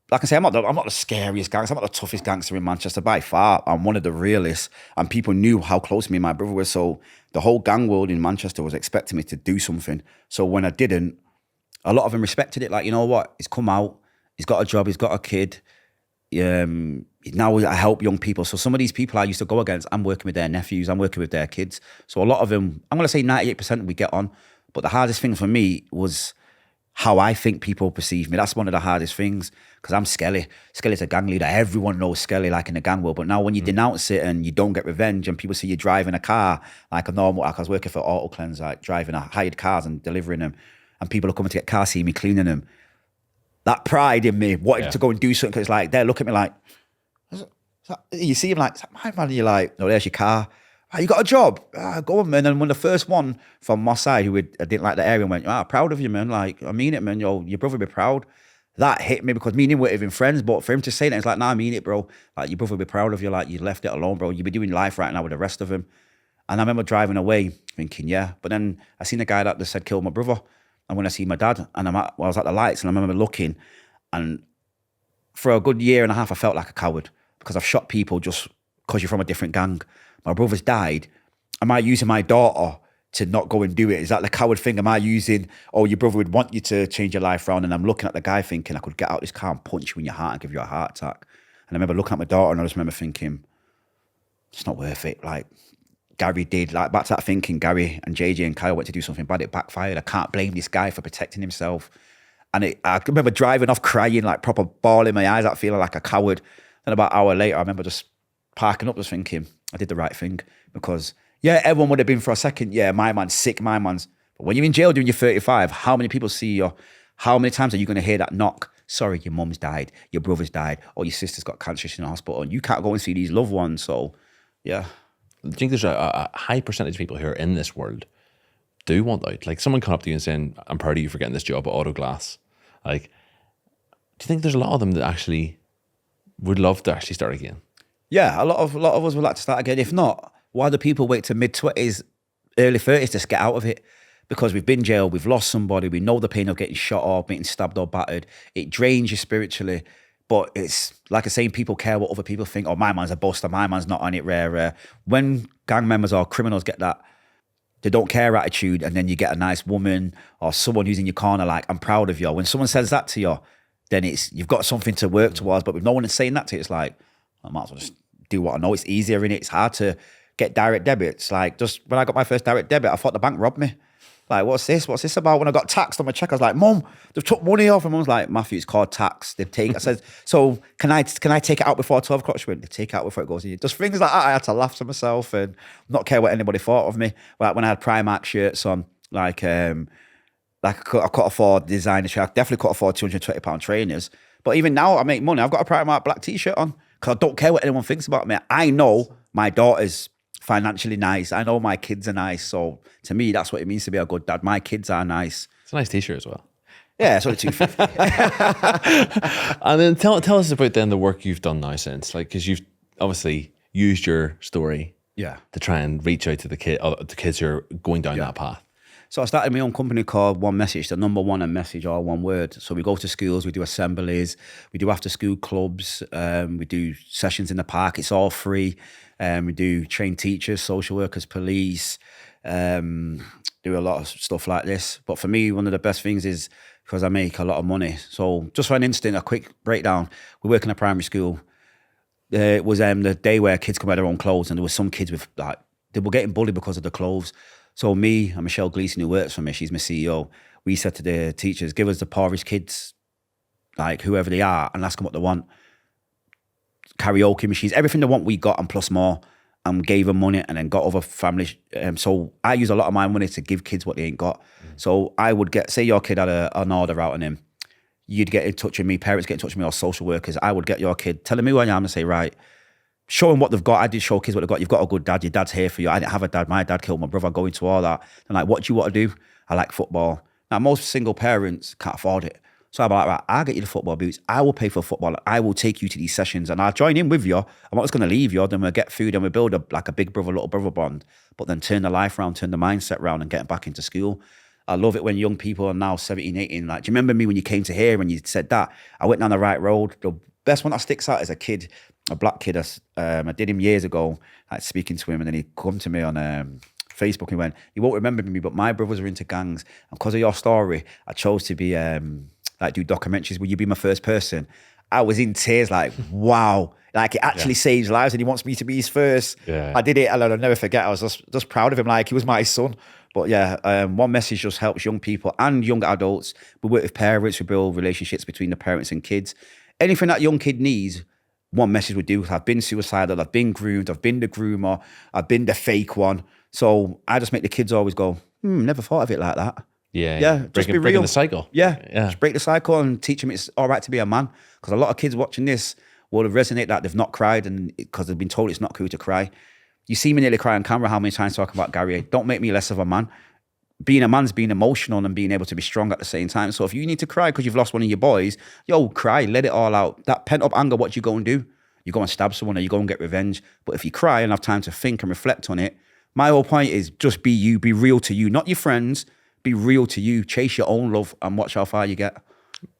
like I say, I'm not the scariest gangster. I'm not the toughest gangster in Manchester by far. I'm one of the realest, and people knew how close me and my brother were. So the whole gang world in Manchester was expecting me to do something. So when I didn't, a lot of them respected it. Like, you know what? He's come out. He's got a job. He's got a kid. Now I help young people. So some of these people I used to go against, I'm working with their nephews. I'm working with their kids. So a lot of them, I'm going to say 98% we get on. But the hardest thing for me was how I think people perceive me. That's one of the hardest things, because I'm Skelly. Skelly's a gang leader. Everyone knows Skelly, like in the gang world. But now when you denounce it and you don't get revenge and people see you driving a car like a normal, like I was working for Auto Cleanse, like driving hired cars and delivering them, and people are coming to get cars, see me cleaning them. That pride in me, wanting to go and do something, because like, they look at me like, you see him like, is that my man? And you're like, no, there's your car. Oh, you got a job? Go on, man. And when the first one from my side, who I didn't like the area, went, proud of you, man. Like, I mean it, man. Yo, your brother will be proud. That hit me, because me and him weren't even friends, but for him to say that, it's like, nah, I mean it, bro. Like, your brother will be proud of you. Like, you left it alone, bro. You'll be doing life right now with the rest of them. And I remember driving away thinking, yeah. But then I seen a guy that just said, killed my brother. And when I see my dad, and I was at the lights, and I remember looking, and for a good year and a half, I felt like a coward, because I've shot people just because you're from a different gang. My brother's died. Am I using my daughter to not go and do it? Is that the coward thing? Am I using, oh, your brother would want you to change your life around, and I'm looking at the guy thinking I could get out this car and punch you in your heart and give you a heart attack. And I remember looking at my daughter, and I just remember thinking, it's not worth it. Like, Gary did, like, back to that thinking, Gary and JJ and Kyle went to do something bad, it backfired. I can't blame this guy for protecting himself. And I remember driving off crying, like proper bawling my eyes out, feeling like a coward. Then about an hour later, I remember just parking up, just thinking, I did the right thing. Because, yeah, everyone would have been for a second, yeah, my man's sick, my man's... But when you're in jail doing your 35, how many people see you? How many times are you going to hear that knock? Sorry, your mum's died, your brother's died, or your sister's got cancer, she's in the hospital, and you can't go and see these loved ones. So, yeah. I think there's a high percentage of people who are in this world do want out. Like, someone come up to you and saying, I'm proud of you for getting this job at Autoglass. Like, do you think there's a lot of them that actually would love to actually start again? Yeah, a lot of us would like to start again. If not, why do people wait to mid-20s, early 30s to get out of it? Because we've been jailed, we've lost somebody, we know the pain of getting shot or getting stabbed or battered. It drains you spiritually. But it's like I say, people care what other people think. Oh, my man's a buster, my man's not on it, rare. When gang members or criminals get that they don't care attitude, and then you get a nice woman or someone who's in your corner like, I'm proud of you. When someone says that to you, then you've got something to work towards. But with no one saying that to you, it's like, I might as well just do what I know. It's easier, innit? It's hard to get direct debits. Like, just when I got my first direct debit, I thought the bank robbed me. Like, what's this? What's this about? When I got taxed on my check, I was like, Mum, they've took money off. And Mum's like, Matthew, it's called tax. I said, so can I take it out before 12 o'clock? She went, they take it out before it goes in. Just things like that. I had to laugh to myself and not care what anybody thought of me. Like when I had Primark shirts on, like I could afford designer shirts. I definitely could afford £220 trainers. But even now I make money. I've got a Primark black t-shirt on because I don't care what anyone thinks about me. I know my daughter's financially nice. I know my kids are nice. So to me, that's what it means to be a good dad. My kids are nice. It's a nice t-shirt as well. Yeah, it's only $250. And then tell us about then the work you've done now since, like, because you've obviously used your story to try and reach out to the kids who are going down that path. So I started my own company called One Message, the number one and message, all one word. So we go to schools, we do assemblies, we do after school clubs, we do sessions in the park. It's all free. We do train teachers, social workers, police, do a lot of stuff like this. But for me, one of the best things is because I make a lot of money. So just for an instant, a quick breakdown. We work in a primary school. It was the day where kids come out their own clothes, and there was some kids with like, they were getting bullied because of the clothes. So me and Michelle Gleason, who works for me, she's my CEO, we said to the teachers, give us the poorest kids, like whoever they are, and ask them what they want. Karaoke machines, everything they want, we got, and plus more, and gave them money, and then got other families. So I use a lot of my money to give kids what they ain't got. So I would say your kid had an order out on him, you'd get in touch with me, parents get in touch with me, or social workers. I would get your kid, tell them who I am and say, right, show them what they've got. I did show kids what they've got. You've got a good dad. Your dad's here for you. I didn't have a dad. My dad killed my brother. Going to all that. And like, what do you want to do? I like football. Now, most single parents can't afford it. So I'm like, right, I'll get you the football boots. I will pay for football. I will take you to these sessions and I'll join in with you. I'm not just going to leave you. Then we'll get food and we'll build a big brother, little brother bond. But then turn the life around, turn the mindset around and get back into school. I love it when young people are now 17, 18. Like, do you remember me when you came to here and you said that? I went down the right road. The best one that sticks out is a kid, a black kid. I did him years ago, like speaking to him, and then he come to me on Facebook and he went, you won't remember me, but my brothers are into gangs. And because of your story, I chose to be, do documentaries. Will you be my first person? I was in tears, like, wow. Like, it actually saves lives and he wants me to be his first. Yeah. I did it and I'll never forget. I was just proud of him, like he was my son. But yeah, One Message just helps young people and young adults. We work with parents, we build relationships between the parents and kids. Anything that young kid needs, One Message would do. I've been suicidal, I've been groomed, I've been the groomer, I've been the fake one. So I just make the kids always go, never thought of it like that. Yeah. Just be real. Breaking the cycle. Yeah. Just break the cycle and teach them it's all right to be a man. Because a lot of kids watching this will resonate that they've not cried and because they've been told it's not cool to cry. You see me nearly cry on camera how many times talking about Gary. Don't make me less of a man. Being a man's being emotional and being able to be strong at the same time. So if you need to cry because you've lost one of your boys, cry, let it all out. That pent up anger, what you go and do? You go and stab someone or you go and get revenge. But if you cry and have time to think and reflect on it, my whole point is just be you, be real to you, not your friends. Be real to you, chase your own love and watch how far you get.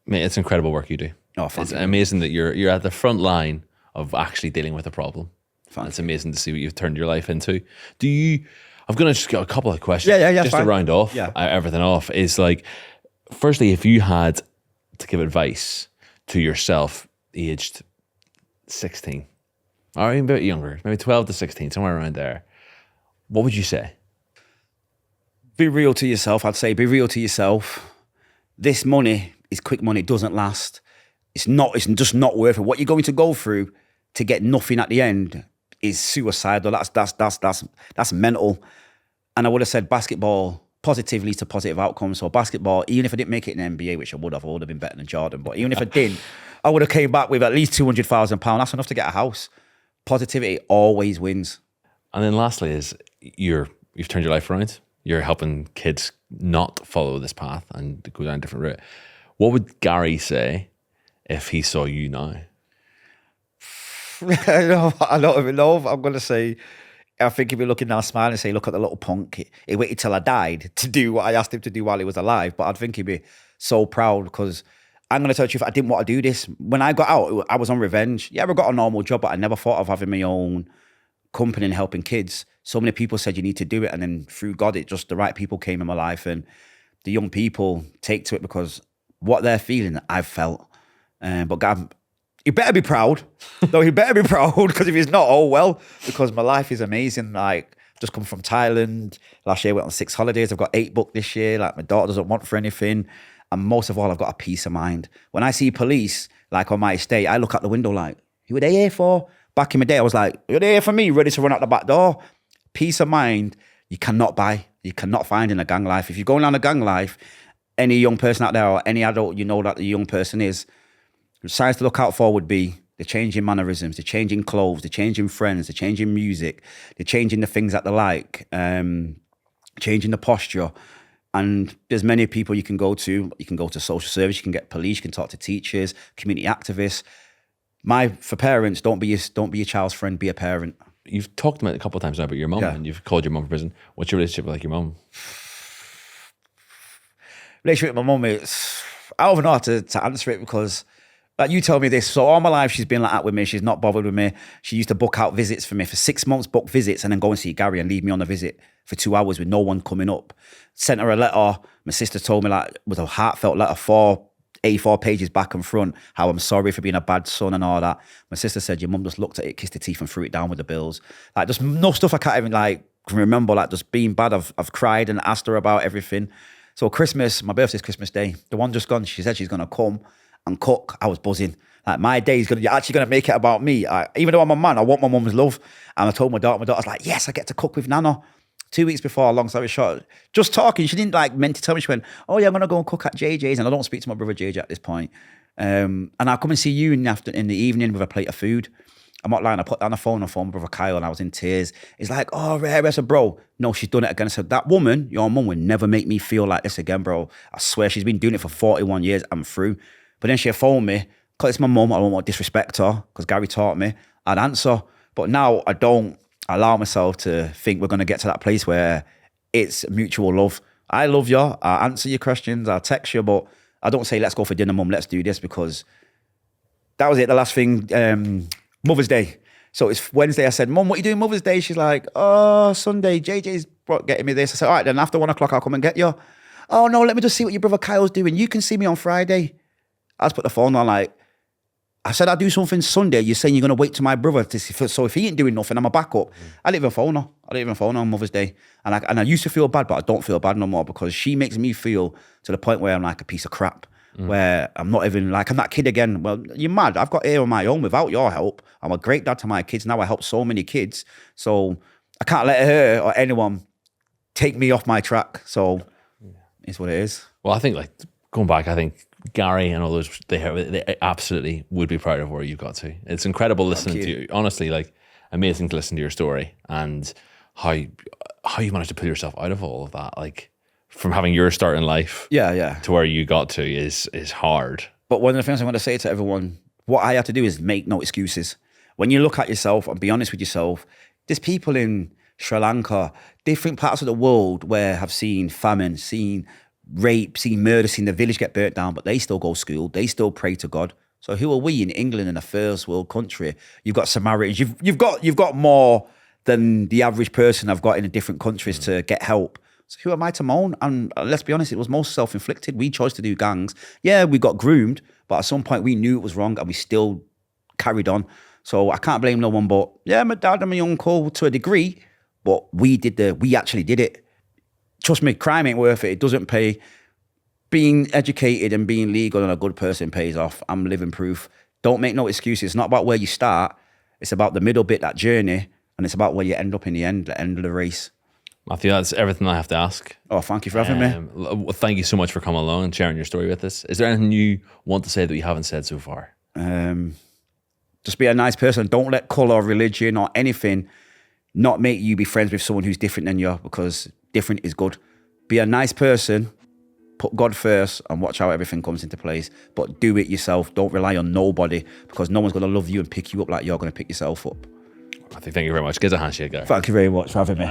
Mate, it's incredible work you do. Oh, thank you. It's amazing that you're at the front line of actually dealing with a problem. It's amazing to see what you've turned your life into. I've got to just got a couple of questions. Just fine. To round off everything off is like, firstly, if you had to give advice to yourself aged 16, or even a bit younger, maybe 12 to 16, somewhere around there, what would you say? Be real to yourself. I'd say be real to yourself. This money is quick money. It doesn't last. It's just not worth it. What you're going to go through to get nothing at the end is suicidal. That's mental. And I would have said basketball positively to positive outcomes. So basketball, even if I didn't make it in the NBA, which I would have been better than Jordan. But even if I didn't, I would have came back with at least £200,000. That's enough to get a house. Positivity always wins. And then lastly is you've turned your life around. You're helping kids not follow this path and go down a different route. What would Gary say if he saw you now? I don't even know. I'm going to say, I think he'd be looking now smiling and say, look at the little punk. He waited till I died to do what I asked him to do while he was alive. But I'd think he'd be so proud because I'm going to tell you, if I didn't want to do this, when I got out, I was on revenge. Yeah, I got a normal job, but I never thought of having my own company and helping kids. So many people said you need to do it. And then through God, the right people came in my life and the young people take to it because what they're feeling, I've felt. But God, he better be proud. No, he better be proud, because if he's not, oh well, because my life is amazing. Like, just come from Thailand. Last year I went on 6 holidays. I've got 8 booked this year. Like, my daughter doesn't want for anything. And most of all, I've got a peace of mind. When I see police, like on my estate, I look out the window like, who are they here for? Back in the day, I was like, you're here for me, ready to run out the back door. Peace of mind, you cannot buy. You cannot find in a gang life. If you're going down a gang life, any young person out there or any adult you know that the young person is, the signs to look out for would be the changing mannerisms, the changing clothes, the changing friends, the changing music, the changing the things that they like, changing the posture. And there's many people you can go to. You can go to social service, you can get police, you can talk to teachers, community activists. For parents, don't be your child's friend, be a parent. You've talked about it a couple of times now about your mum, and you've called your mum from prison. What's your relationship with like your mum? Relationship with my mum is, I don't even know how to answer it, because like, you tell me this. So all my life she's been like that with me. She's not bothered with me. She used to book out visits for me for 6 months, book visits, and then go and see Gary and leave me on a visit for 2 hours with no one coming up. Sent her a letter. My sister told me, like, with a heartfelt letter, 4 A4 pages back and front, how I'm sorry for being a bad son and all that. My sister said, your mum just looked at it, kissed her teeth and threw it down with the bills. Like, just no stuff I can't even like remember, like just being bad. I've cried and asked her about everything. So Christmas, my birthday's Christmas Day. The one just gone, she said she's going to come and cook. I was buzzing. Like, my day is actually going to make it about me. Even though I'm a man, I want my mum's love. And I told my daughter's like, yes, I get to cook with Nana. 2 weeks before, long story short, just talking, she didn't like meant to tell me. She went, oh yeah, I'm going to go and cook at JJ's. And I don't speak to my brother JJ at this point. And I'll come and see you in the evening with a plate of food. I'm not lying. I put down the phone my brother Kyle, and I was in tears. He's like, oh, rare. I said, bro, no, she's done it again. I said, that woman, your mum, would never make me feel like this again, bro. I swear, she's been doing it for 41 years. I'm through. But then she phoned me, because it's my mum. I don't want to disrespect her, because Gary taught me. I'd answer. But now I don't allow myself to think we're going to get to that place where it's mutual love. I love you. I answer your questions. I text you, but I don't say, let's go for dinner, mum. Let's do this, because that was it. The last thing, Mother's Day. So it's Wednesday. I said, Mum, what are you doing Mother's Day? She's like, oh, Sunday. JJ's getting me this. I said, all right, then after 1 o'clock, I'll come and get you. Oh, no, let me just see what your brother Kyle's doing. You can see me on Friday. I just put the phone on, like, I said, I'll do something Sunday. You're saying you're going to wait to my brother to see, so if he ain't doing nothing, I'm a backup. I didn't even phone her. I didn't even phone her on Mother's Day. And I used to feel bad, but I don't feel bad no more, because she makes me feel to the point where I'm like a piece of crap. Where I'm not even like, I'm that kid again. Well, you're mad. I've got here on my own without your help. I'm a great dad to my kids. Now I help so many kids. So I can't let her or anyone take me off my track. So it's what it is. Well, I think, like, going back, I think Gary and all those, they absolutely would be proud of where you got to. It's incredible listening to you. Honestly, like, amazing to listen to your story and how you managed to pull yourself out of all of that. Like, from having your start in life to where you got to is hard. But one of the things I want to say to everyone, what I have to do is make no excuses. When you look at yourself and be honest with yourself, there's people in Sri Lanka, different parts of the world where have seen famine, seen rape, seen murder, seen the village get burnt down, but they still go to school, they still pray to God. So who are we in England, in a first world country? You've got Samaritans, you've got more than the average person I've got in the different countries to get help. So who am I to moan? And let's be honest, it was most self-inflicted. We chose to do gangs. Yeah, we got groomed, but at some point we knew it was wrong and we still carried on. So I can't blame no one, but yeah, my dad and my uncle to a degree, but we actually did it. Trust me, crime ain't worth it. It doesn't pay. Being educated and being legal and a good person pays off. I'm living proof. Don't make no excuses. It's not about where you start. It's about the middle bit, that journey, and it's about where you end up in the end of the race. Matthew, that's everything I have to ask. Oh, thank you for having me. Thank you so much for coming along and sharing your story with us. Is there anything you want to say that you haven't said so far? Just be a nice person. Don't let colour, religion or anything not make you be friends with someone who's different than you, because different is good. Be a nice person, put God first and watch how everything comes into place. But do it yourself. Don't rely on nobody, because no one's going to love you and pick you up like you're going to pick yourself up. Matthew, thank you very much. Give us a handshake, guy. Thank you very much for having me.